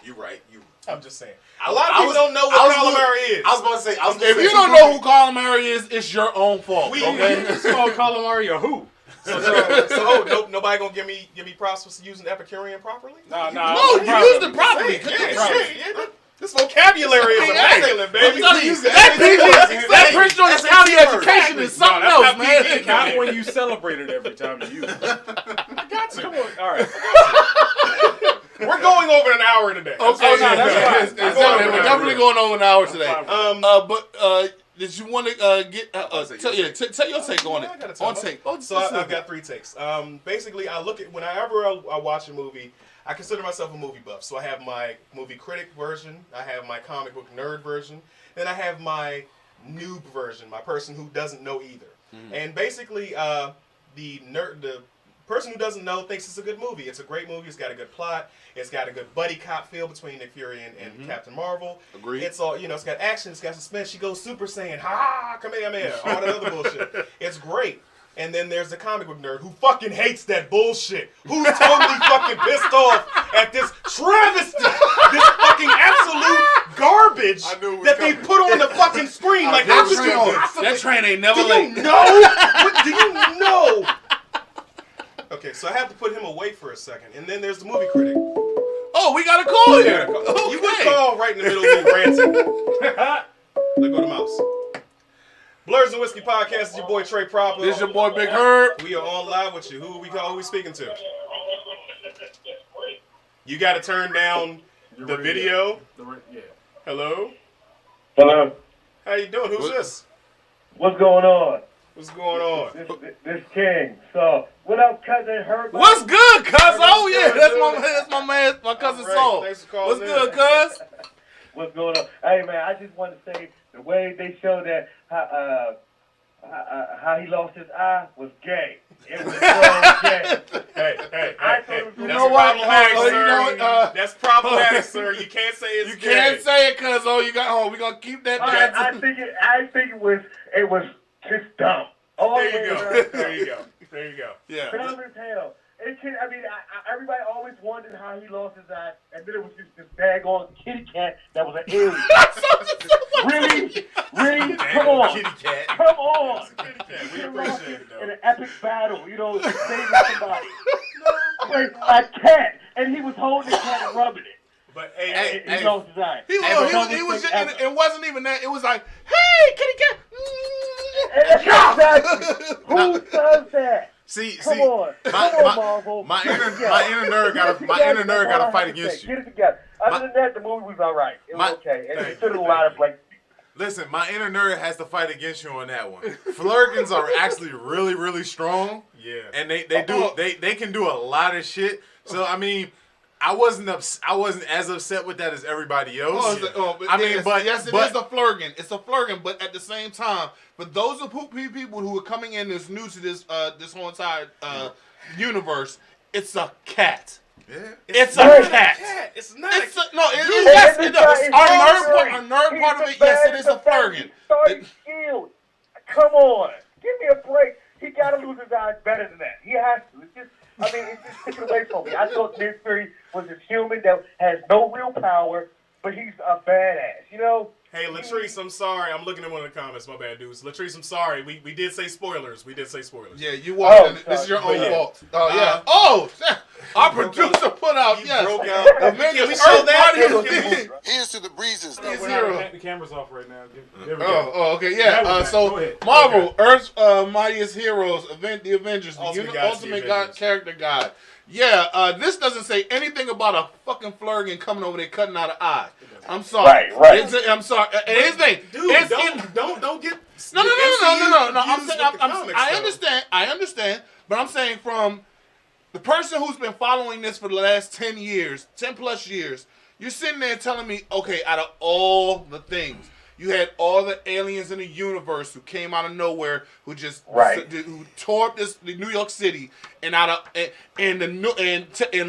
You're right. I'm just saying. A lot of people don't know what calamari is. I was about to say, if you don't know who calamari is, it's your own fault. It's called calamari or who? So nobody gonna give me props for using Epicurean properly? No, you used it properly. This vocabulary is immaculate, baby. That Prince George's County education is something else, man. Not when you celebrate it every time you use it. I got you. Come on, all right. We're going over an hour today. Okay, that's fine. We're definitely going over an hour today. But did you want to get tell your take on it? So I've got 3 takes. Basically, I look at whenever I watch a movie. I consider myself a movie buff, so I have my movie critic version, I have my comic book nerd version, then I have my noob version, my person who doesn't know either. Mm-hmm. And basically, the person who doesn't know thinks it's a good movie. It's a great movie. It's got a good plot. It's got a good buddy cop feel between Nick Fury and Captain Marvel. Agreed. It's all it's got action. It's got suspense. She goes Super Saiyan, ha, Kamehameha, all that other bullshit. It's great. And then there's the comic book nerd who fucking hates that bullshit. Who's totally fucking pissed off at this travesty, this fucking absolute garbage that they put on the fucking screen. Like, how could you possibly? That train ain't never late. Do you know? Do you know? Okay, so I have to put him away for a second. And then there's the movie critic. Oh, we got a call here. You can call right in the middle of me ranting. Let go the mouse. Blurs and Whiskey Podcast is your boy Trey Proper. This is your boy Big Herb. We are on live with you. Who we speaking to? You got to turn down the video. Yeah. Hello. Hello. How you doing? Who's this? What's going on? What's going on? This King. So, what up, cousin Herb? What's good, cuz? Oh yeah, good, that's my man, my cousin All right, Saul. thanks for calling What's in. good, cuz? What's going on? Hey, man, I just want to say the way they showed that how he lost his eye was gay. It was so gay. I thought it was You That's know what? problematic, Oh, sir. you know what? That's problematic, sir. You can't say it's You gay. can't say it, cuz. Oh, you got. We're gonna keep that. I think it was just dumb. All There the you way go. around. There you go. There you go. Yeah. Dumb as hell. Everybody always wondered how he lost his eye, and then it was just this daggone kitty cat that was an alien. Really? Come on. Kitty cat. Come on. Kitty cat. We He appreciate lost it, in though. an epic battle, saving somebody. Like a cat, and he was holding the cat and rubbing it. But Hey, He lost his eye. He was just, and it wasn't even that. It was like, hey, kitty cat. Exactly. Who does that? See, Come on, Marvel. my inner nerd got to fight against you. Get it together. Other than that, the movie was all right. It was okay. It took a lot of like. Listen, my inner nerd has to fight against you on that one. Flurgans are actually really, really strong. Yeah. And they can do a lot of shit. So I mean, I wasn't as upset with that as everybody else. It is a flurgan. It's a flurgan, but at the same time, for those of people who are coming in that's new to this whole entire universe, it's a cat. Yeah. It's a cat. It's not. Our nerd part of it, yes, it is a flurgan. Shield. Come on, give me a break. He got to lose his eyes better than that. He has to. It's just taken away from me. I thought Nick Fury was a human that has no real power, but he's a badass. Hey, Latrice, I'm sorry. I'm looking at one of the comments. My bad, dudes. Latrice, I'm sorry. We did say spoilers. Yeah, you walked in. This is your own fault. Oh, yeah. Our producer put out, broke out. Avengers Can we show that? Here's to the breezes. The camera's off right now. There we go. Okay, yeah. Go So ahead. Marvel, Earth's Mightiest Heroes, the Avengers, the Ultimate Ultimate Avengers. Character Guide. Yeah, this doesn't say anything about a fucking flurgan coming over there cutting out an eye. I'm sorry. Right. I'm sorry. And his thing, Dude, don't get. No. I'm saying, I understand, but I'm saying from the person who's been following this for the last 10 plus years, you're sitting there telling me, okay, out of all the things, you had all the aliens in the universe who came out of nowhere, who just who tore up the New York City and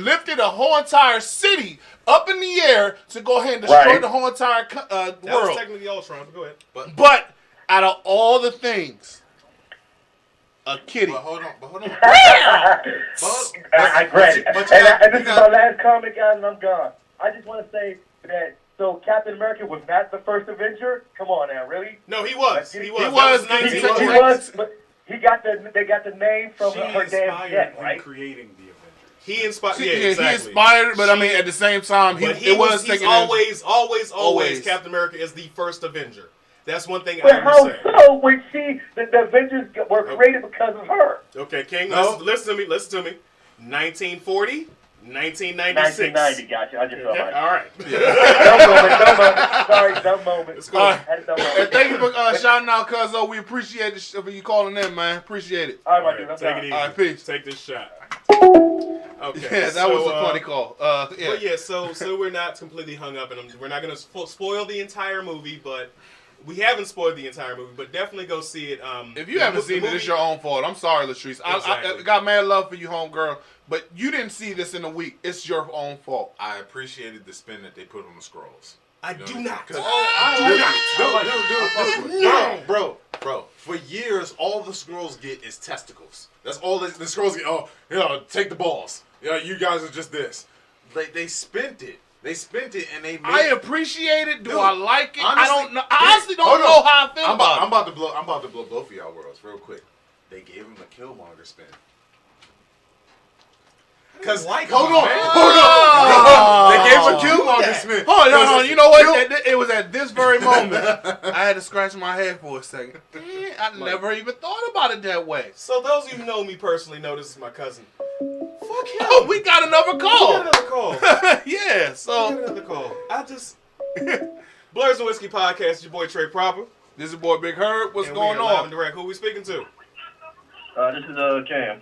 lifted a whole entire city up in the air to go ahead and destroy the whole entire that world. was technically Ultron, but go ahead. But out of all the things, a kitty. But hold on. I grant it. And this is my last comment, guys, and I'm gone. I just want to say that. So Captain America was not the first Avenger. Come on now, really? No, he was. He was. He was. That was He 19. was, but they got the name from her damn jet, right? Creating the Avengers. He inspired. He exactly. inspired, but I mean, at the same time, But he's always Captain America is the first Avenger. That's one thing But I how would say. so? When the Avengers were created because of her. Okay, King, No. listen to me. 1940, 1996. 1990, gotcha. I just saw Okay, it. all right. Dumb moment. Sorry, dumb moment. Let's go. Had a dumb moment. And thank you for shouting out, cuz we appreciate it for you calling in, man. Appreciate it. All right, All my dude. right, I'm take done. it easy. All right, peace. Take this shot. Okay. Yeah, that was a funny call. Yeah. But yeah, so we're not completely hung up, and we're not going to spoil the entire movie, but we haven't spoiled the entire movie, but definitely go see it. If you haven't seen it, it's your own fault. I'm sorry, Latrice. Exactly. I got mad love for you, homegirl, but you didn't see this in a week. It's your own fault. I appreciated the spin that they put on the scrolls. I do not. Bro. For years, all the scrolls get is testicles. That's all the scrolls get. Oh, take the balls. You guys are just this. They spent it. And they made I appreciate it. Do Dude, I like it? honestly, I don't know. I honestly don't know how I feel about it. I'm about to blow both of y'all worlds real quick. They gave him a Killmonger spin. Cause hold on. They gave him a Killmonger spin. Hold on. You know what? It was at this very moment I had to scratch my head for a second. I never even thought about it that way. So those of you who know me personally know this is my cousin. Fuck him. Oh, we got another call. Yeah. We So got another call. Blurs and Whiskey Podcast. Your boy Trey Proper. this is boy Big Herb. What's And going we are live and on? direct. Who we speaking to? This is Cam.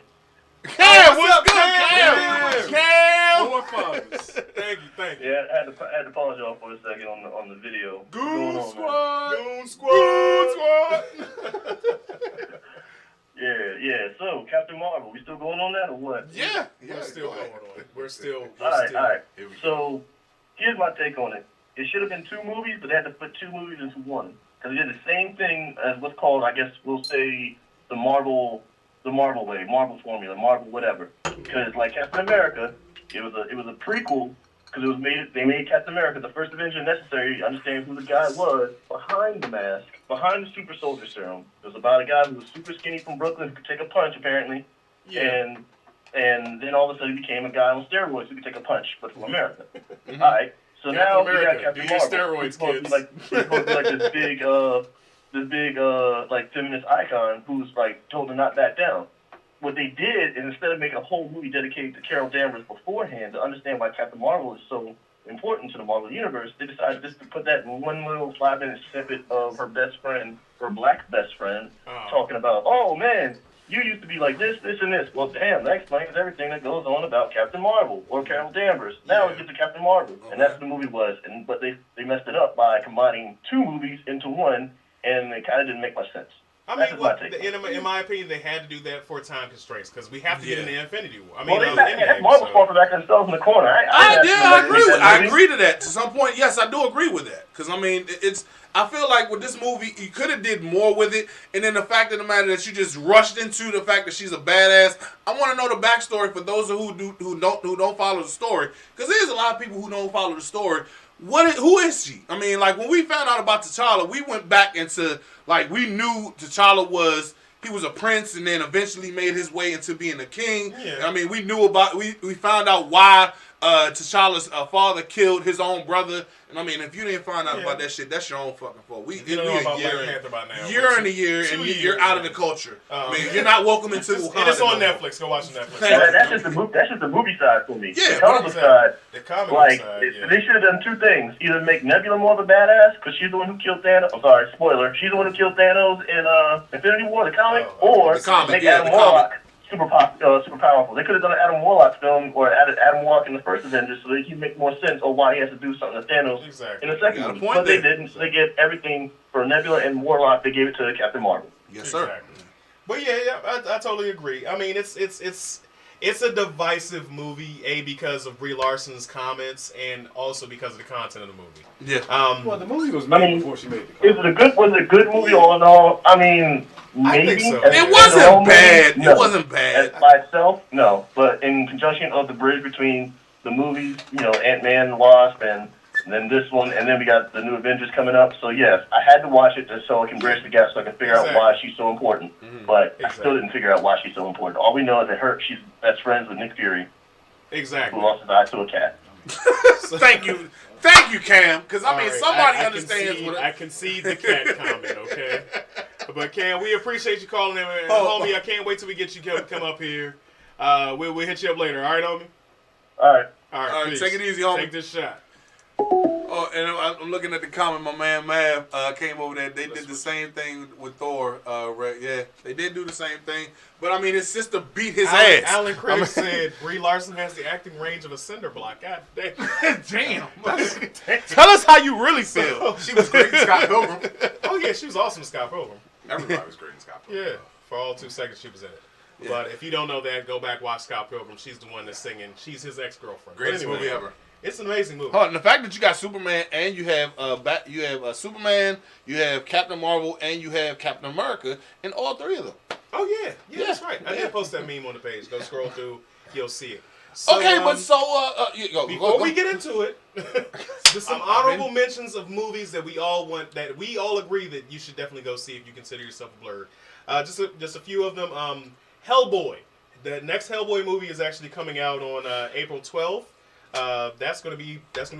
Cam, what's good, Cam? Cam? More fathers. Thank you. Yeah, I had to pause y'all for a second on the video. What's going Goon on, Squad. Goon Squad. Yeah. So Captain Marvel, we still going on that or what? Yeah. We're still going on. We're still. All right. Here we go. So here's my take on it. It should have been 2 movies, but they had to put 2 movies into one. Because they did the same thing as what's called, I guess we'll say, the Marvel way, Marvel formula, Marvel whatever. Because like Captain America, it was a prequel because they made Captain America the first Avenger necessary to understand who the guy was behind the mask, behind the super soldier serum. It was about a guy who was super skinny from Brooklyn who could take a punch apparently, and then all of a sudden he became a guy on steroids who could take a punch, but from America. All right. So Captain now America, we got Captain do your Marvel. steroids, He's supposed kids. to be like this big like feminist icon who's like told to not back down. What they did is instead of making a whole movie dedicated to Carol Danvers beforehand to understand why Captain Marvel is so important to the Marvel Universe, they decided just to put that in one little 5-minute snippet of her best friend, her black best friend, talking about, oh man, you used to be like this, this, and this. Well, damn, that explains everything that goes on about Captain Marvel or Carol Danvers. Now we get to Captain Marvel, and that's what the movie was. But they messed it up by combining 2 movies into one, and it kind of didn't make much sense. I mean, in my opinion, they had to do that for time constraints because we have to get into Infinity War. I mean, that's Marvel's fault for backing themselves in the corner. I agree to that. To some point, yes, I do agree with that. Because, I mean, I feel like with this movie, you could have did more with it. And then the fact of the matter that you just rushed into the fact that she's a badass. I want to know the backstory for those who don't follow the story. Because there's a lot of people who don't follow the story. Who is she? I mean, like, when we found out about T'Challa, we went back into, like, we knew T'Challa was a prince and then eventually made his way into being a king. Yeah. I mean, we knew about, we found out why T'Challa's father killed his own brother. And I mean, if you didn't find out about that shit, that's your own fucking fault. You don't know about Black Panther by now. Year in a year, and you're out of the culture. I mean, you're not welcome into Wakanda. And it's on Netflix. Go watch Netflix. That's just the movie side for me. Yeah, the comic side. The comic side. They should have done 2 things: either make Nebula more of a badass because she's the one who killed Thanos. I'm sorry, spoiler. She's the one who killed Thanos in Infinity War, the comic, or make Adam Warlock super powerful. They could have done an Adam Warlock film or added Adam Warlock in the first Avengers so they can make more sense of why he has to do something to Thanos in the second movie. But they didn't. So they gave everything for Nebula and Warlock. They gave it to Captain Marvel. Yes, sir. Exactly. But I totally agree. I mean, it's a divisive movie, because of Brie Larson's comments and also because of the content of the movie. Yeah. Well, the movie was made before she made the comment. Was it a good movie all in all? I mean, maybe. I think so. It wasn't bad. It wasn't bad. By itself, no. But in conjunction of the bridge between the movies, Ant-Man, Wasp, and then this one, and then we got the new Avengers coming up. So yes, I had to watch it just so I can bridge the gap, so I can figure out why she's so important. But I still didn't figure out why she's so important. All we know is that she's best friends with Nick Fury. Exactly. Who lost his eye to a cat. Thank you, Cam. Because I mean, somebody understands what I concede the cat comment, okay? But Cam, we appreciate you calling in, homie. I can't wait till we get you come up here. We'll hit you up later. All right, homie. All right. Take it easy, homie. Take this shot. Oh, and I'm looking at the comment. My man Mav came over there. They did the same thing with Thor. Yeah, they did do the same thing. But I mean, his sister beat his ass. Alan Cricker said Brie Larson has the acting range of a cinder block. God damn. Damn. Tell us how you really feel. She was great in Scott Pilgrim. Oh yeah, she was awesome in Scott Pilgrim. Everybody was great in Scott Pilgrim. Yeah, for all 2 seconds she was in it. Yeah. But if you don't know that, go back watch Scott Pilgrim. She's the one that's singing. She's his ex-girlfriend. Greatest movie ever. It's an amazing movie. And the fact that you got Superman and you have Superman, you have Captain Marvel, and you have Captain America in all 3 of them. Oh yeah, that's right. I did post that meme on the page. Go scroll through, you'll see it. So, okay, but before we get into it, just some honorable mentions of movies that we all agree that you should definitely go see if you consider yourself a blurred. Just a few of them. Hellboy. The next Hellboy movie is actually coming out on April 12th. That's gonna be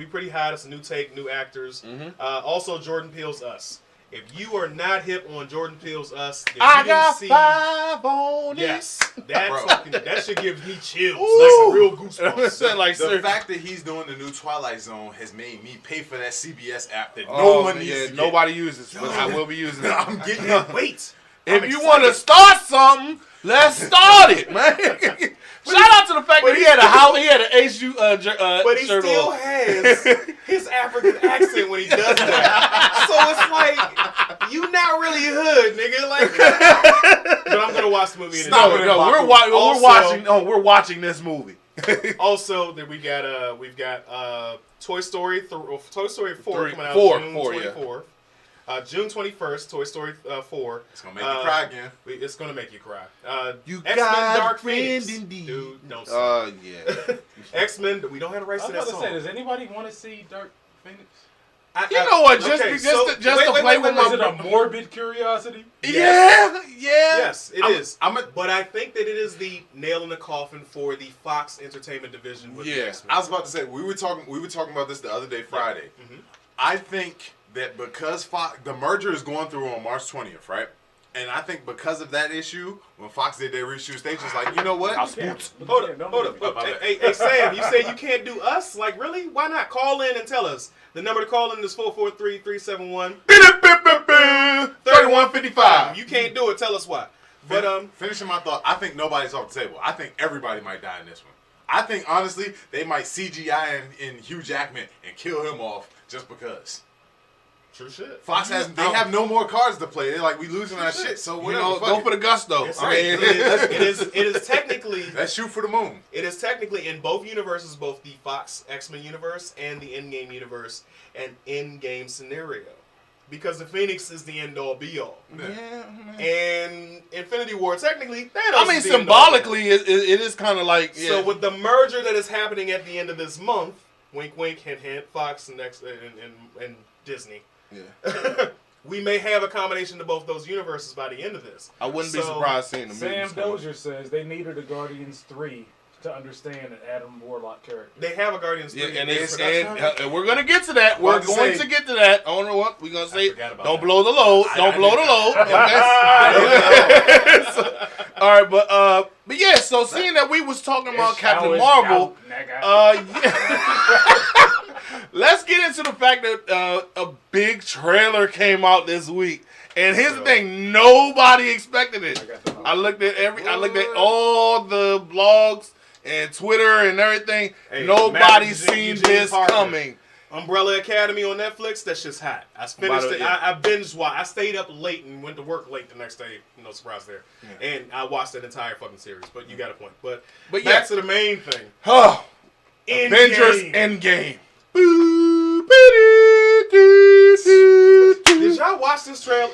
pretty hot. It's a new take, new actors. Also, Jordan Peele's Us. If you are not hip on Jordan Peele's Us, I got 5 on it. Yes, that should give me chills, like real goosebumps. Like the fact that he's doing the new Twilight Zone has made me pay for that CBS app that no one needs. Nobody uses, but I will be using it. I'm getting it. Wait. If you want to start something, let's start it, man. Shout out to the fact that he had an HU but he shirt still on. has his African accent when he does that. So it's like, you not really hood, nigga. Like, but I'm gonna watch the movie. We're watching this movie. Also, then we've got Toy Story 4 coming out June 24th. June 21st, Toy Story 4. It's gonna make you cry again. It's gonna make you cry. You X-Men got Dark a friend Phoenix. indeed. Dude, don't say yeah. X-Men, we don't have the rights I to was that about song. to say, does anybody want to see Dark Phoenix? You know what? Just okay, to play with Is it my a morbid curiosity? yeah. Yes, it is. But I think that it is the nail in the coffin for the Fox Entertainment division with the X-Men. I was about to say we were talking about this the other day, Friday. Mm-hmm. I think that because Fox, the merger is going through on March 20th, right? And I think because of that issue, when Fox did their reshoots, they just like, you know what? Hold up. Hey, Sam, you say you can't do us? Like, really? Why not? Call in and tell us. The number to call in is 443-371-3155. You can't do it. Tell us why. But finishing my thought, I think nobody's off the table. I think everybody might die in this one. I think, honestly, they might CGI in Hugh Jackman and kill him off just because. True shit. Fox they have no more cards to play. They're like, we losing our shit, so whatever. Go for the gusto. It is technically. Let's shoot for the moon. It is technically in both universes, both the Fox X-Men universe and the Endgame universe, an Endgame scenario. Because the Phoenix is the end-all, be-all. Yeah. And Infinity War, technically, Thanos is the symbolically, it is kind of like... Yeah. So with the merger that is happening at the end of this month, wink, wink, hint, hint, Fox and Disney, yeah. we may have a combination of both those universes by the end of this. I wouldn't be surprised seeing the Sam Dozier says they needed a Guardians 3 to understand an Adam Warlock character. They have a Guardians 3. Yeah, and we're going to get to that. We're going to get to that. I don't know what we're going to say. Don't blow the load. Don't blow the load. All right, but yeah, so seeing that we was talking about Captain Marvel, let's get into the fact that a big trailer came out this week. And here's the thing, nobody expected it. I looked at all the blogs and Twitter and everything. Hey, nobody's seen this coming. Umbrella Academy on Netflix, that shit's hot. I finished it. I binged watched. I stayed up late and went to work late the next day. No surprise there. Yeah. And I watched that entire fucking series. But you got a point. But back to the main thing. Avengers Endgame. Did y'all watch this trailer?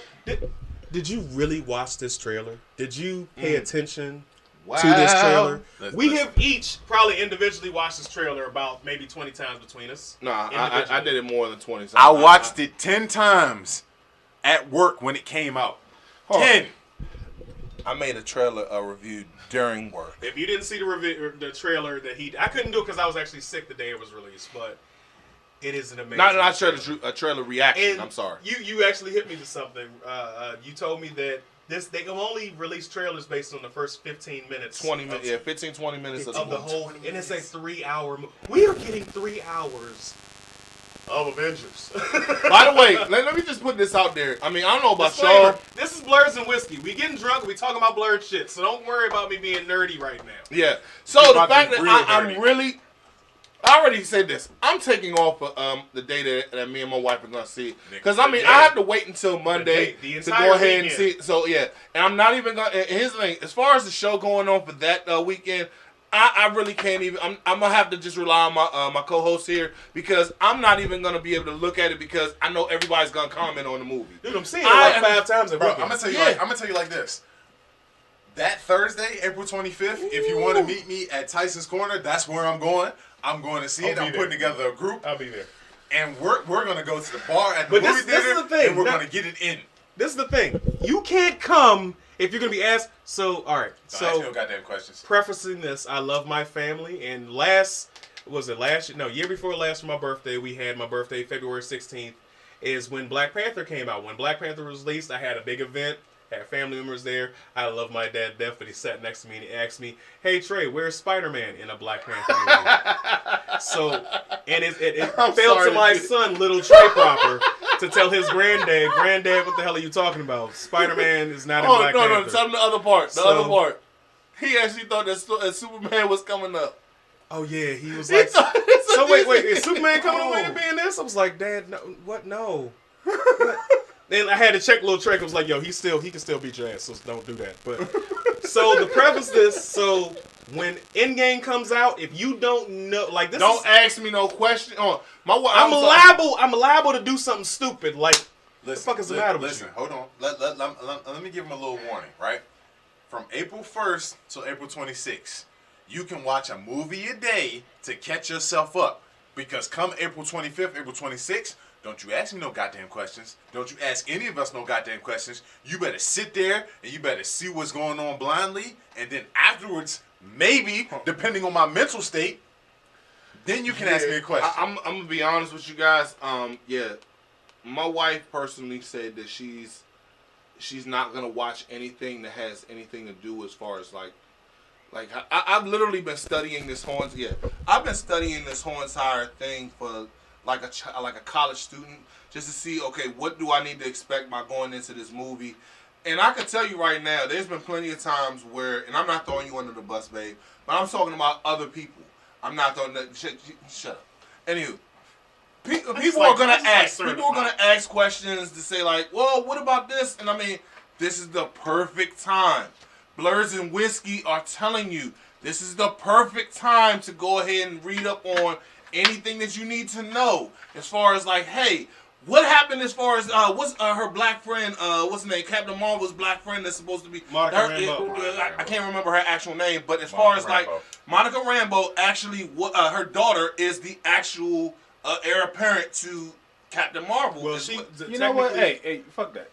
Did you really watch this trailer? Did you pay attention to this trailer? We have each probably individually watched this trailer about maybe 20 times between us. Nah, I did it more than 20 times. I watched it 10 times at work when it came out. 10. I made a trailer review during work. If you didn't see the trailer that I couldn't do it because I was actually sick the day it was released, but it is an amazing. Not a trailer reaction. And I'm sorry. You actually hit me to something. You told me that they can only release trailers based on the first 15 minutes. 20 minutes. 15, 20 minutes of the whole. And it's a 3-hour. We are getting 3 hours of Avengers. By the way, let me just put this out there. I mean, I don't know about y'all. This is Blurs and Whiskey. We getting drunk. We talking about blurred shit. So don't worry about me being nerdy right now. Yeah. So the fact that I'm really. I already said this. I'm taking off the day that me and my wife are going to see it. Because, I mean, I have to wait until Monday to go ahead and see it. So, yeah. And I'm not even going to... Here's the thing. As far as the show going on for that weekend, I really can't even... I'm going to have to just rely on my co-host here because I'm not even going to be able to look at it because I know everybody's going to comment on the movie. Dude, I'm seeing it like 5 times. Bro, I'm going to tell you like this. That Thursday, April 25th, if you want to meet me at Tyson's Corner, that's where I'm going. I'm going to see it. I'm putting together a group. I'll be there. And we're going to go to the bar at the movie theater. This is the thing. And we're going to get it in. This is the thing. You can't come if you're going to be asked. So, all right. So, no goddamn questions. Prefacing this, I love my family. And year before last for my birthday, we had my birthday, February 16th, is when Black Panther came out. When Black Panther was released, I had a big event. Had family members there. I love my dad to death, but he sat next to me and he asked me, "Hey Trey, where's Spider-Man in a Black Panther movie?" So, and it fell to my son, little Trey Proper, to tell his granddad, what the hell are you talking about? Spider-Man is not in Black Panther. No, tell him the other part. The other part. He actually thought that Superman was coming up. Oh yeah, he was like, so wait, is Superman coming away to being this? I was like, Dad, no, what? No. Then I had to check a little trick. I was like, yo, he can still beat your ass, so don't do that. But so to preface this, so when Endgame comes out, if you don't know, like this, don't ask me no question. Oh, I'm liable to do something stupid. Like, what the fuck is the matter with you? Listen, hold on. Let me give him a little warning, right? From April 1st till April 26th, you can watch a movie a day to catch yourself up. Because come April 25th, April 26th, don't you ask me no goddamn questions. Don't you ask any of us no goddamn questions. You better sit there and you better see what's going on blindly. And then afterwards, maybe, depending on my mental state, then you can ask me a question. I'm going to be honest with you guys. My wife personally said that she's not going to watch anything that has anything to do as far as like I've literally been studying this whole entire thing for like a college student, just to see, okay, what do I need to expect by going into this movie. And I can tell you right now, there's been plenty of times where, and I'm not throwing you under the bus, babe, but I'm talking about other people. I'm not throwing that shut up. Anywho, people are gonna ask questions to say like, well, what about this? And I mean, this is the perfect time. Blurs and Whiskey are telling you this is the perfect time to go ahead and read up on anything that you need to know as far as like, hey, what happened as far as what's her black friend, what's her name, Captain Marvel's black friend that's supposed to be Monica Rambeau. I can't remember her actual name, but as far as like Monica Rambeau, actually, her daughter is the actual heir apparent to Captain Marvel. Well, you know what? Hey, fuck that.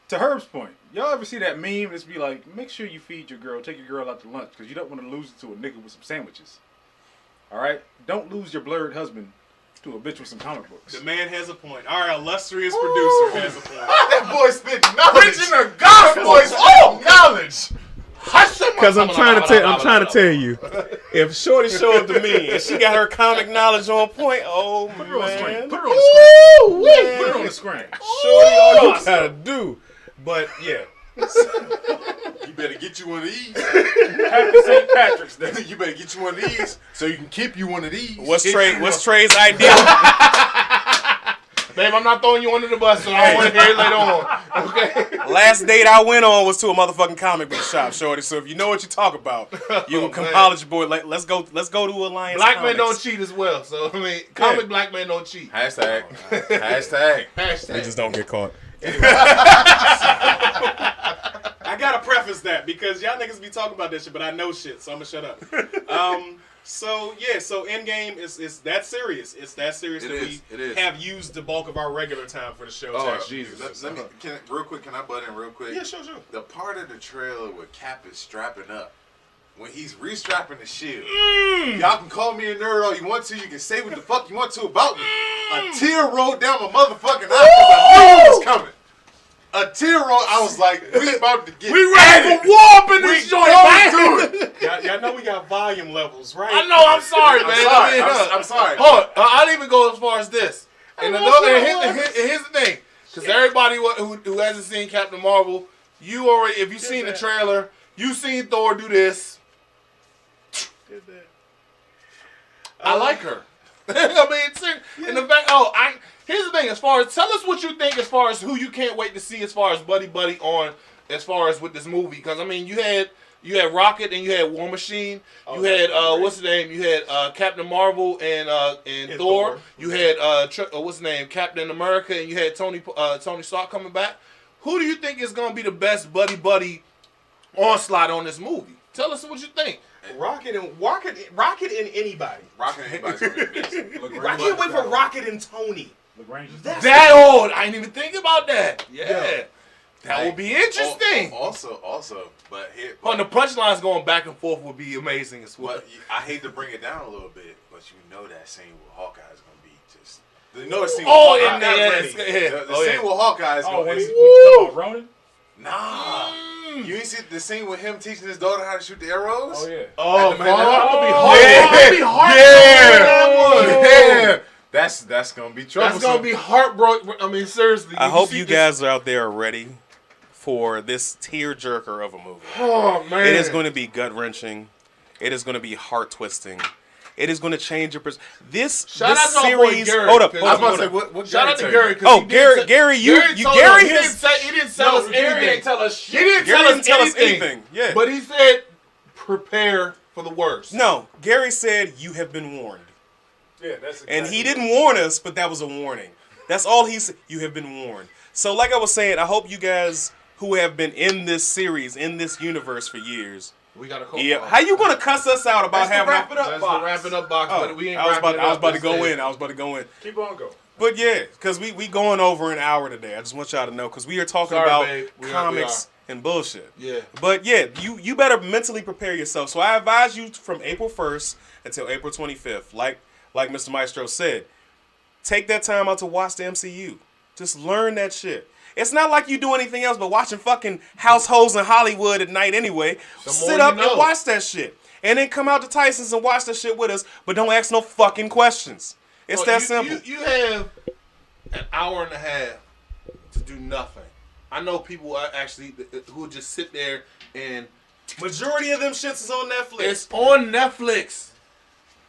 To Herb's point, y'all ever see that meme that's be like, make sure you feed your girl, take your girl out to lunch, because you don't want to lose it to a nigga with some sandwiches. Alright? Don't lose your blurred husband to a bitch with some comic books. The man has a point. Our illustrious producer has a point. That boy spit knowledge. Preaching the gospel. Knowledge. Because I'm trying to tell you, if Shorty showed up to me and she got her comic knowledge on point, oh Put her on the screen. man, Put her on the screen. Put her on the screen. Shorty, all you gotta do. But yeah, You better get you one of these. Happy St. Patrick's Day. You better get you one of these so you can keep you one of these. what's Trey's idea? Babe, I'm not throwing you under the bus, so I want to hear it later on. Okay. Last date I went on was to a motherfucking comic book shop, Shorty. So if you know what you talk about, you can come holler at your boy. Like, let's go to Alliance. Black Comics. men don't cheat as well. So I mean, comic black men don't cheat. Hashtag. Hashtag. They just don't get caught. I gotta preface that because y'all niggas be talking about that shit, but I know shit, so I'm gonna shut up. So Endgame is that serious. It's that serious It is. have used the bulk of our regular time for the show. Oh, to actually Jesus. use this. Let me, can I butt in real quick? Yeah, sure. The part of the trailer where Cap is strapping up, when he's restrapping the shield, y'all can call me a nerd all you want to. You can say what the fuck you want to about me. A tear rolled down my motherfucking eye because I knew it was coming. A tear roll. I was like, we about to get. We ready for war up in this joint, man. Y'all know we got volume levels, right? I know. I'm sorry, man. I'm sorry. Hold on. I didn't even go as far as this. And here's the thing, because everybody who hasn't seen Captain Marvel, you already, if you've seen the trailer, you've seen Thor do this. I like her. I mean, in the fact, here's the thing. As far as, tell us what you think as far as who you can't wait to see as far as buddy on as far as with this movie. Because I mean, you had Rocket and you had War Machine. You had what's his name? You had Captain Marvel and Thor. You had what's his name? Captain America, and you had Tony Stark coming back. Who do you think is gonna be the best buddy onslaught on this movie? Tell us what you think. Rocket and anybody. Rocket and anybody's gonna be amazing. I can't wait for Rocket and Tony. That old. I didn't even think about that. Yeah. That would be interesting. Also, but the punchlines going back and forth would be amazing as well. But I hate to bring it down a little bit, but you know that scene with Hawkeye is going to be just. You know the scene with Hawkeye. The scene with Hawkeye is going to be. When he's Ronin? Nah. You ain't see the scene with him teaching his daughter how to shoot the arrows? Oh, yeah. Oh, man. That would be hard. Yeah. That's gonna be trouble. That's gonna be heartbroken. I mean, seriously. I hope you guys out there are ready for this tearjerker of a movie. Oh man, it is going to be gut wrenching. It is going to be heart twisting. It is going to change your this Shout out to our boy series. Gary, Hold up. I was about to say what Shout out to Gary Gary. Oh, Gary, Gary, He didn't tell us Gary anything. didn't tell us He shit. didn't Gary tell didn't us tell us anything. anything. Yeah. But he said, prepare for the worst. No, Gary said you have been warned. Yeah, that's exactly And he didn't warn us, but that was a warning. That's all he said. You have been warned. So like I was saying, I hope you guys who have been in this series, in this universe for years. We got to call. Yeah. How you gonna cuss us out about having wrap it up. That's the wrap it up box, Oh, but we ain't I was wrapping it up. about to go in. I was about to go in. Keep on going. But yeah, because we going over an hour today. I just want y'all to know because we are talking Sorry, about babe. We comics and bullshit. Yeah. But yeah, you better mentally prepare yourself. So I advise you from April 1st until April 25th. Like Mr. Maestro said, take that time out to watch the MCU. Just learn that shit. It's not like you do anything else but watching fucking households in Hollywood at night anyway. Sit up and watch that shit. And then come out to Tyson's and watch that shit with us, but don't ask no fucking questions. It's that simple. You have an hour and a half to do nothing. I know people are actually who just sit there and Majority of them shits is on Netflix. it's on Netflix.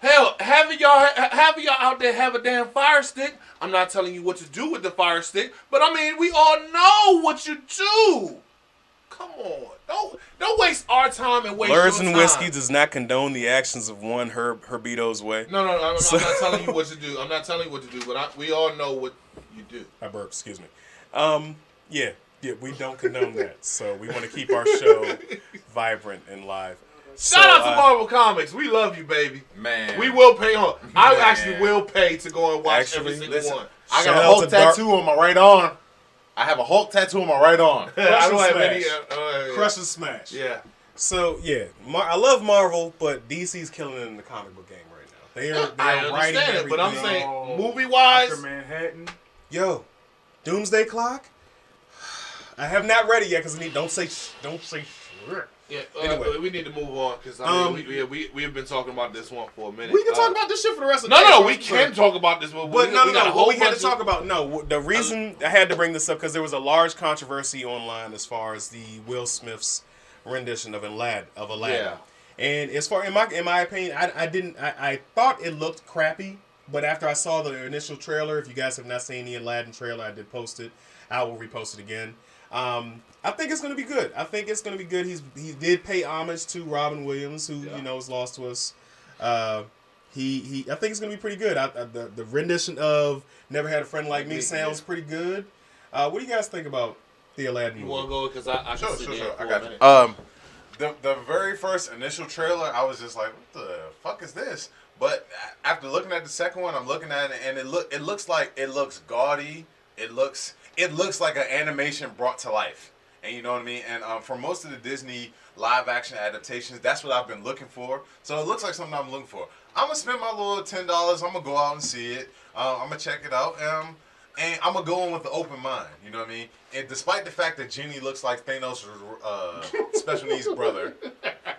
Hell, having y'all out there have a damn Fire Stick. I'm not telling you what to do with the Fire Stick, but I mean, we all know what you do. Come on, don't waste our time and waste Lurs your and time. Whiskey does not condone the actions of one Herbito's way. No, I'm not telling you what to do. I'm not telling you what to do, but we all know what you do. I burped, excuse me. Yeah, we don't condone that. So we want to keep our show vibrant and live. Shout out to Marvel Comics. We love you, baby. Man. We will pay on. I Man. actually will pay to go and watch every single one. I Shout got a out Hulk to Dark- tattoo on my right arm. I have a Hulk tattoo on my right arm. I don't have Smash. any. Crush and smash. Yeah. So yeah, I love Marvel, but DC's killing it in the comic book game right now. They're I writing understand it, but I'm everything. saying movie wise. Dr. Manhattan. Yo, Doomsday Clock. I have not read it yet because don't say shit. Yeah, Anyway. we need to move on because we have been talking about this one for a minute. We can talk about this shit for the rest of the day. No, we can talk about this, but But we got a what whole we had bunch to talk about. No, the reason I had to bring this up because there was a large controversy online as far as the Will Smith's rendition of Aladdin. Yeah. And as far in my opinion, I thought it looked crappy, but after I saw the initial trailer, if you guys have not seen the Aladdin trailer, I did post it. I will repost it again. I think it's going to be good. I think it's going to be good. He did pay homage to Robin Williams, who is lost to us. I think it's going to be pretty good. The rendition of "Never Had a Friend Like Me" sounds pretty good. What do you guys think about the Aladdin movie? You want to go because I can sit there for I a got minute. you. The very first initial trailer, I was just like, "What the fuck is this?" But after looking at the second one, I'm looking at it, and it looks gaudy. It looks like an animation brought to life, and you know what I mean. And for most of the Disney live action adaptations, that's what I've been looking for. So it looks like something I'm looking for. I'm gonna spend my little $10. I'm gonna go out and see it. I'm gonna check it out. And I'm gonna go in with an open mind. You know what I mean? And despite the fact that Genie looks like Thanos' special needs brother,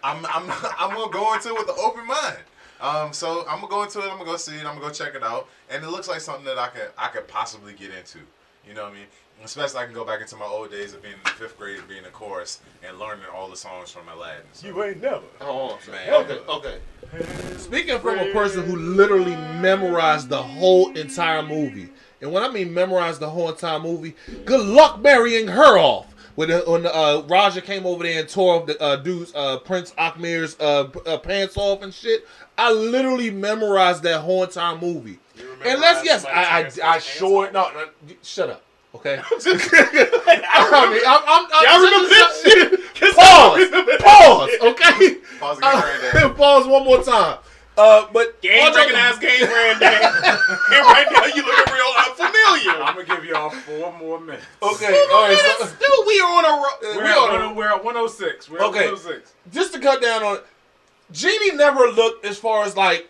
I'm gonna go into it with an open mind. So I'm gonna go into it. I'm gonna go see it. I'm gonna go check it out. And it looks like something that I could possibly get into. You know what I mean? Especially I can go back into my old days of being in the 5th grade, being in chorus, and learning all the songs from Aladdin. So. You ain't never. Oh, Man. Okay. Speaking from a person who literally memorized the whole entire movie, and when I mean memorized the whole entire movie, good luck marrying her off. When Raja came over there and tore off the dude's Prince Akmir's pants off and shit, I literally memorized that whole entire movie. And I sure no, shut up. Okay. Pause. Okay. Pause again, Granddad. Pause one more time. But Game recognized game Granddad. And right now you looking real unfamiliar. I'm gonna give y'all 4 more minutes. Okay. All right. So, Still, we are on a We're at 106. We're Okay. at 106. just to cut down on it, Genie never looked as far as like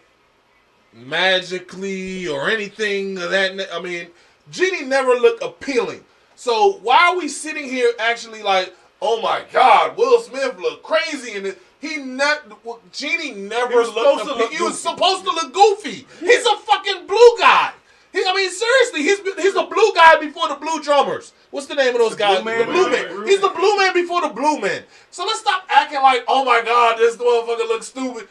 magically or anything of that. I mean, Genie never looked appealing. So why are we sitting here actually like, oh my God, Will Smith looked crazy in it? Genie never looked. He was supposed to look goofy. He's a fucking blue guy. Seriously, he's the blue guy before the blue drummers. What's the name of those guys? Blue Man? The blue man. He's the blue man before the blue man. So let's stop acting like, oh my God, this motherfucker looks stupid.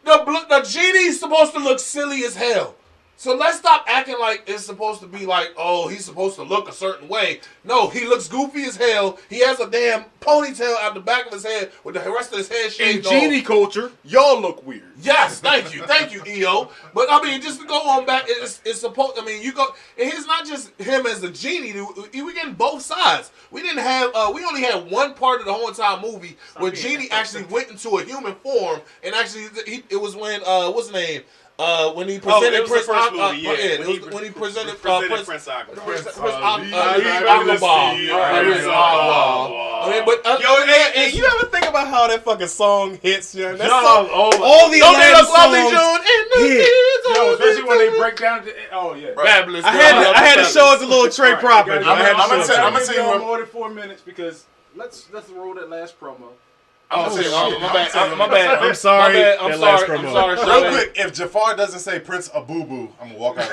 The genie's supposed to look silly as hell. So let's stop acting like it's supposed to be like, oh, he's supposed to look a certain way. No, he looks goofy as hell. He has a damn ponytail out the back of his head with the rest of his head In shaved off. genie culture, y'all look weird. Yes, thank you, EO. But just to go on back, it's supposed. You go. And it's not just him as the genie. We getting both sides. We didn't have. We only had one part of the whole entire movie where Genie actually went into a human form, and actually it was when what's his name. When he presented Prince Aquabar. When he presented Prince Aquabar. And you ever think about how that fucking song hits, John? That song, all the Aladdin songs hit. Yo, especially when they break down. Fabulous. I had to show us a little Trey Prophet. I'm gonna tell you more than 4 minutes because let's roll that last promo. My bad. I'm sorry. I'm sorry. Real quick, if Jafar doesn't say Prince Abubu, I'm gonna walk out.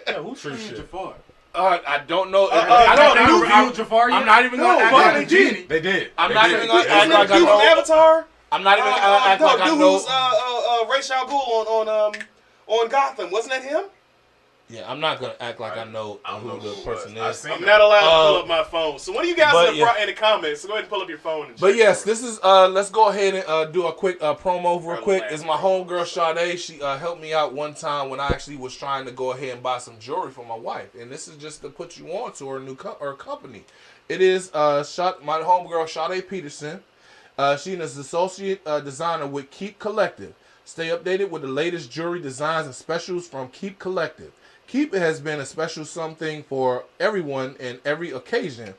Yeah, who's screaming Jafar? I don't know. I'm not even gonna act like a genie. They did. I'm not even gonna act like I Dude from know. Avatar. I'm not even gonna act like I know. Ra's al Ghul on Gotham. Wasn't that him? Yeah, I'm not gonna act like I know who the person is. I'm not allowed to pull up my phone. So one of you guys in the comments, so go ahead and pull up your phone. And yes, this is let's go ahead and do a quick promo real quick. It's my homegirl Sade. She helped me out one time when I actually was trying to go ahead and buy some jewelry for my wife, and this is just to put you on to her new company. It is my homegirl Sade Peterson. She's an associate designer with Keep Collective. Stay updated with the latest jewelry designs and specials from Keep Collective. Keep has been a special something for everyone and every occasion.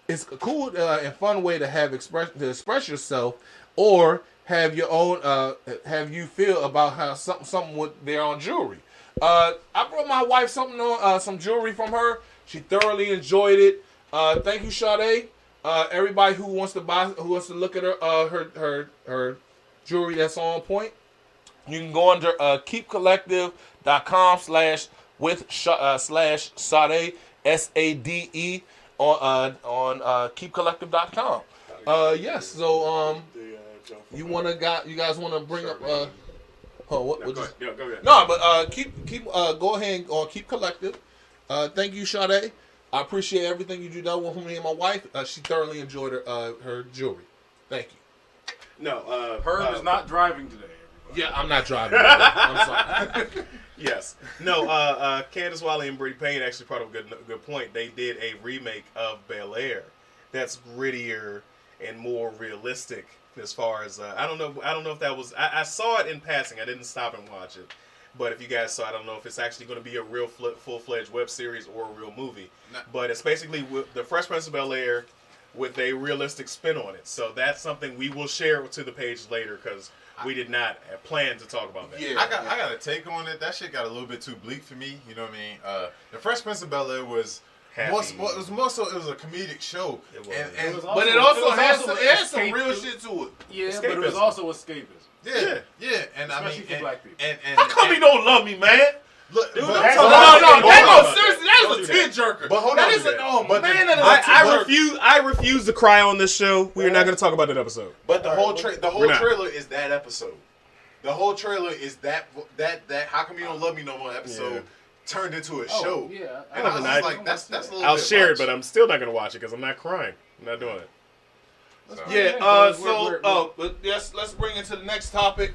It's a cool and fun way to express yourself or have your own have you feel about how something with their own jewelry. I brought my wife some jewelry from her. She thoroughly enjoyed it. Thank you, Sade. Everybody who wants to look at her jewelry that's on point, you can go under keepcollective.com/ /Sade SADE on keepcollective.com. Yes. So you guys wanna bring up go ahead. No, but keep go ahead on Keep Collective. Thank you, Sade. I appreciate everything you do with me and my wife. She thoroughly enjoyed her jewelry. Thank you. No, Herb is not driving today. Everybody. Yeah, I'm not driving today. I'm sorry. Yes. No, Candace Wiley and Brittany Payne actually brought up a good point. They did a remake of Bel Air that's grittier and more realistic as far as I don't know if that was I saw it in passing. I didn't stop and watch it. But if you guys saw, I don't know if it's actually going to be a real full-fledged web series or a real movie. No. But it's basically the Fresh Prince of Bel Air with a realistic spin on it. So that's something we will share to the page later because we did not plan to talk about that. Yeah, I got a take on it. That shit got a little bit too bleak for me. You know what I mean? The Fresh Prince of Bel Air was more so it was a comedic show. It was. But it also had some real shit to it. Yeah, but it was also escapism. Yeah. And especially I mean, for black people. And how come you don't love me, man? Look, dude, seriously, that is a tearjerker. But hold on, I refuse to cry on this show. We are not going to talk about that episode. But the whole trailer is that episode. The whole trailer is that how come you don't love me no more episode turned into a show. Yeah, and I was just like, that's a little I'll bit share much. it, but I'm still not going to watch it because I'm not crying. I'm not doing it. But yes, let's bring it to the next topic.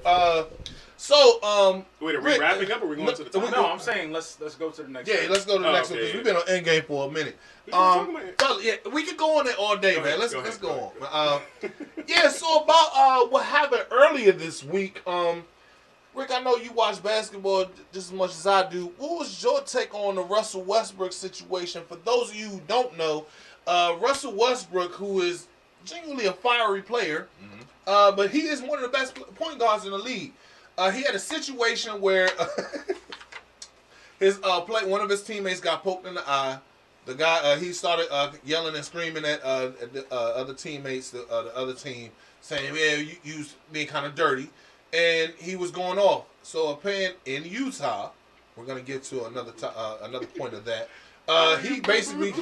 Wait, are we wrapping up or are we going to the topic? No, I'm saying let's go to the next one. Let's go to the next one because we've been on Endgame for a minute. We could go on it all day, man. Let's go on. So about what happened earlier this week. Rick, I know you watch basketball just as much as I do. What was your take on the Russell Westbrook situation? For those of you who don't know, Russell Westbrook, who is genuinely a fiery player, but he is one of the best point guards in the league. He had a situation where one of his teammates got poked in the eye. The guy he started yelling and screaming at the other teammates, the other team, saying, "Yeah, you being kind of dirty," and he was going off. So apparently in Utah, we're gonna get to another point of that. He basically, he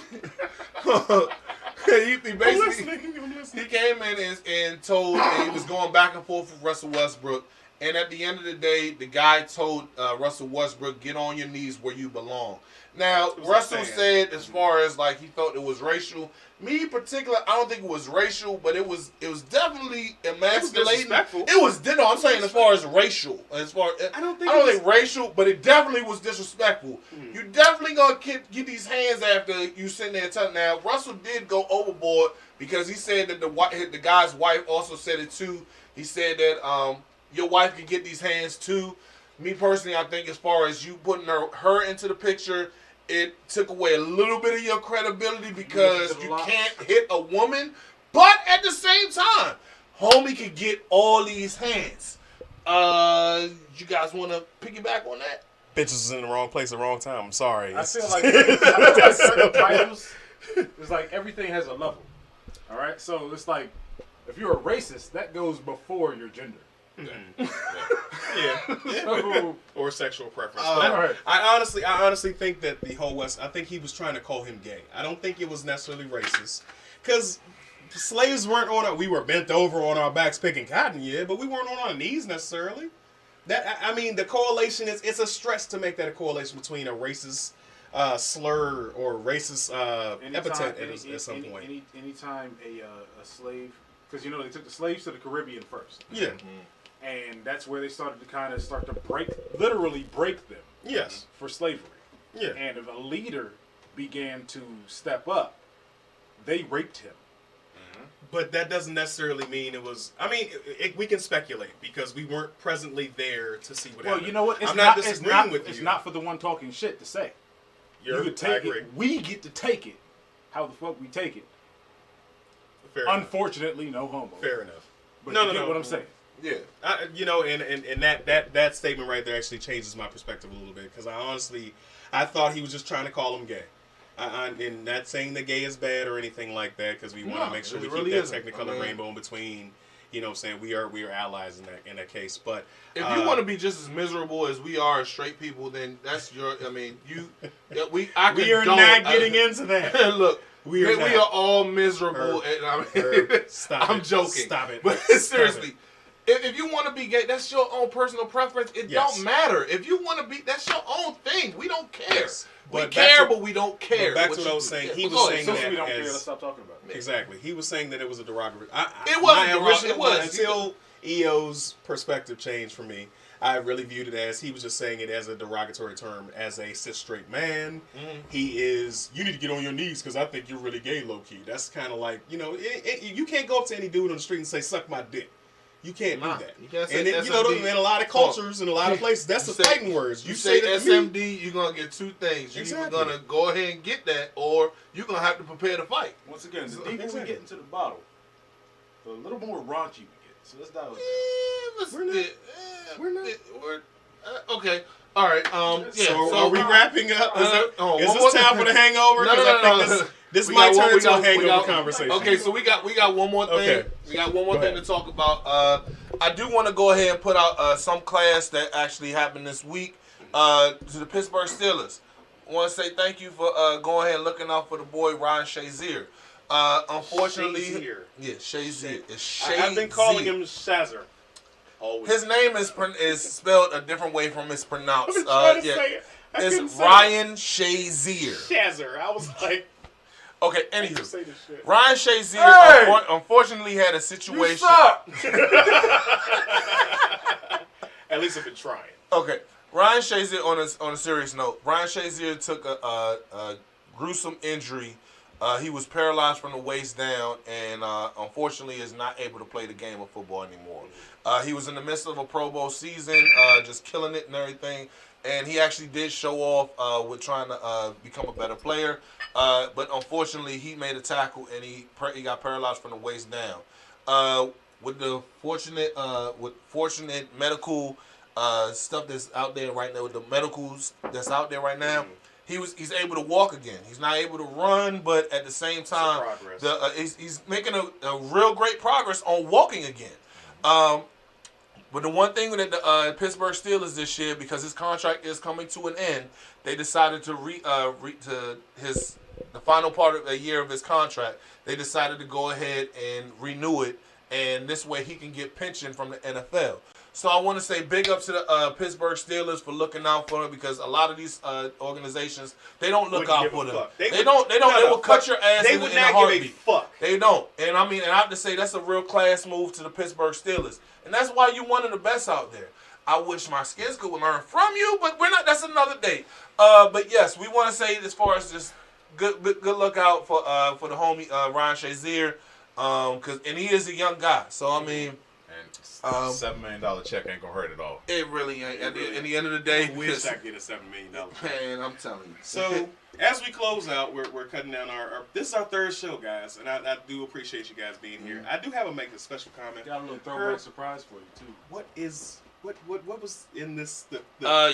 came in and told he was going back and forth with Russell Westbrook. And at the end of the day, the guy told Russell Westbrook, "Get on your knees where you belong." Now, Russell said, as far as like he felt it was racial. Me in particular, I don't think it was racial, but it was definitely emasculating. It was no, I'm saying as far as racial, I don't think racial, but it definitely was disrespectful. You definitely gonna get these hands after you sitting there telling. Now, Russell did go overboard because he said that the guy's wife also said it too. He said that your wife could get these hands too. Me personally, I think as far as you putting her into the picture, it took away a little bit of your credibility because you can't hit a woman. But at the same time, homie could get all these hands. You guys want to piggyback on that? Bitches is in the wrong place at the wrong time. I'm sorry. I feel like certain titles, it's like everything has a level. All right? So it's like, if you're a racist, that goes before your gender. Yeah. Or sexual preference. I honestly think that the whole West. I think he was trying to call him gay. I don't think it was necessarily racist, because slaves weren't on. We were bent over on our backs picking cotton, but we weren't on our knees necessarily. That I mean, the correlation is—it's a stretch to make that a correlation between a racist slur or racist epithet at some point. Anytime a slave, because they took the slaves to the Caribbean first. Yeah. And that's where they started to literally break them. Yes. For slavery. Yeah. And if a leader began to step up, they raped him. But that doesn't necessarily mean it was. I mean, we can speculate because we weren't presently there to see what happened. Well, you know what? I'm not disagreeing with you. It's not for the one talking shit to say. I agree. We get to take it. How the fuck we take it? Fair Unfortunately, no homo. Fair enough. But you get what I'm saying. Yeah, and that statement right there actually changes my perspective a little bit, because I thought he was just trying to call him gay. And not saying that gay is bad or anything like that, because we want to make sure we keep that technicolor rainbow in between. Saying we are allies in that case. But if you want to be just as miserable as we are as straight people, then that's your. I mean, we are not getting into that. Look. We are all miserable. I'm joking. Stop it. But seriously, if you want to be gay, that's your own personal preference. It don't matter. If you want to be, that's your own thing. We don't care. Yes. We care, but we don't care. Back to what I was saying. He was saying that we don't care. Let's stop talking about it. Exactly. He was saying that it was a derogatory. It was until EO's perspective changed for me. I really viewed it as he was just saying it as a derogatory term. As a cis straight man, he is. You need to get on your knees because I think you're really gay, low key. That's kind of like you can't go up to any dude on the street and say suck my dick. You can't do that. You can't say and in a lot of cultures, in a lot of places, that's the fighting words. You say SMD, you're gonna get two things. You're either gonna go ahead and get that, or you're gonna have to prepare to fight. Once again, the deeper we get into the bottle, the little more raunchy we get. So let's dive We're not. Okay. All right. So are we wrapping up? Is this time for the hangover? No. This might turn into a hangover conversation. Okay, so we got one more thing. Okay. We got one more thing to talk about. I do want to go ahead and put out some class that actually happened this week to the Pittsburgh Steelers. I want to say thank you for going ahead and looking out for the boy Ryan Shazier. Unfortunately, Shazier. I've been calling him Shazzer. Always. His name is spelled a different way from it's pronounced. Say it. It's Ryan Shazier. Shazzer. I was like, okay. Anywho, say this shit. Ryan Shazier unfortunately had a situation. At least I've been trying. Okay, Ryan Shazier. On a serious note, Ryan Shazier took a gruesome injury. He was paralyzed from the waist down, and unfortunately is not able to play the game of football anymore. He was in the midst of a Pro Bowl season, just killing it and everything. And he actually did show off with trying to become a better player. But unfortunately, he made a tackle, and he got paralyzed from the waist down. With fortunate medical stuff that's out there right now, with the medicals that's out there right now, he's able to walk again. He's not able to run, but at the same time, he's making a real great progress on walking again. But the one thing that the Pittsburgh Steelers this year, because his contract is coming to an end, they decided to the final part of the year of his contract. They decided to go ahead and renew it, and this way he can get pension from the NFL. So I want to say big up to the Pittsburgh Steelers for looking out for him, because a lot of these organizations, they don't look out for them. They will cut your ass in a heartbeat. Give a fuck. They don't. And I mean, and I have to say that's a real class move to the Pittsburgh Steelers. And that's why you're one of the best out there. I wish my Skins could learn from you, but we're not. That's another day. But yes, we want to say as far as just good look out for the homie Ryan Shazier, and he is a young guy. So I mean, $7 million check ain't gonna hurt at all. it really ain't. At the end of the day, I wish I could get a $7 million check. man, I'm telling you. So as we close out, we're cutting down our this is our third show, guys, and I do appreciate you guys being here. I do have to make a special comment. Got a little throwback surprise for you too. What was in this? I'm the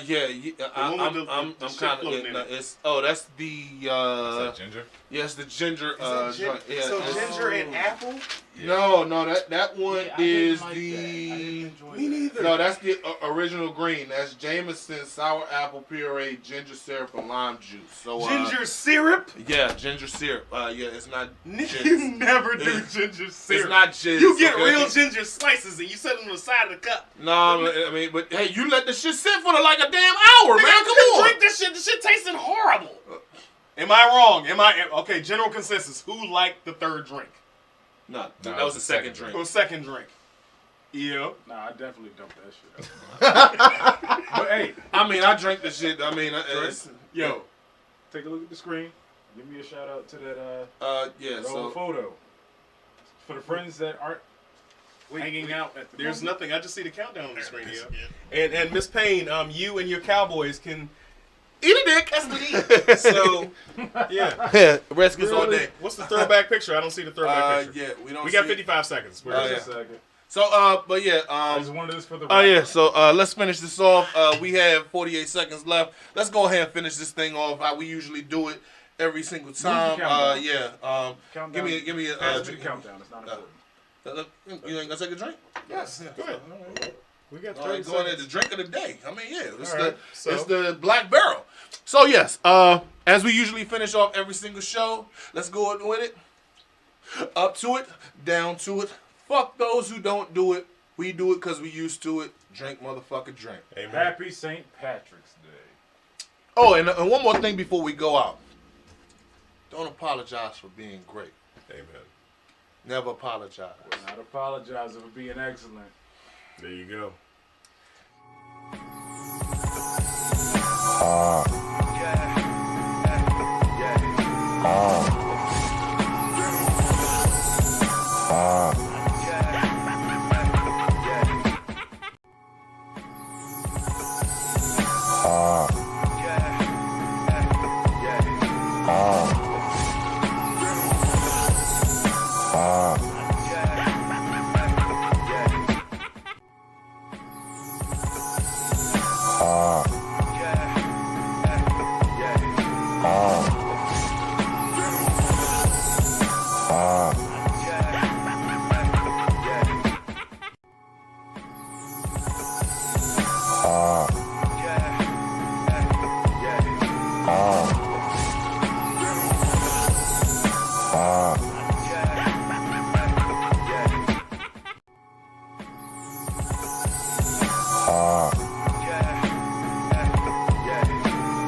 shit kind floating in of. it. That's the. Is that ginger? Yes, the ginger. joint. Yeah, so it's- ginger and apple? No, that one Yeah, I didn't is like the. that. I didn't enjoy Me that. neither. No, that's the original green. That's Jameson sour apple puree, ginger syrup, and lime juice. So Ginger syrup? Yeah, ginger syrup. Yeah, it's not. You never do It's- ginger syrup. It's not jizz. You get okay? real ginger slices and you set them on the side of the cup. No, I mean, but hey, you let the shit sit for like a damn hour, man. I Come couldn't on. drink this shit. This shit tasted horrible. Am I wrong? Okay, general consensus. Who liked the third drink? No, No, that was the second drink. Or second drink? Yeah. Nah, I definitely dumped that shit out. But hey, I mean, I drink the shit. I mean, it's, Yo. take a look at the screen. Give me a shout out to that yeah. that So old photo. For the friends that aren't hanging out at the There's moment. nothing. I just see the countdown on the screen here. And Miss Payne, you and your Cowboys can eat a dick. That's the lead. So yeah. Yeah, Redskins all day. What's the throwback picture? I don't see the throwback picture. Yeah, we don't. We got see 55 seconds. We're yeah. Just a second. So, but yeah, I just wanted this for the. Oh yeah, so let's finish this off. We have 48 seconds left. Let's go ahead and finish this thing off how we usually do it every single time. countdown. Yeah. Countdown. Give me a Pass me the countdown. It's not important. You ain't gonna take a drink? Yes. Go ahead. We got 30 All right, going at seconds. the drink of the day. I mean, yeah, it's All right, it's the Black Barrel. So yes, as we usually finish off every single show, let's go with it. Up to it, down to it. Fuck those who don't do it. We do it because we used to it. Drink, motherfucker, drink. Amen. Happy St. Patrick's Day. Oh, and one more thing before we go out. Don't apologize for being great. Amen. Never apologize. Not apologizing for being excellent. There you go.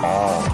Oh.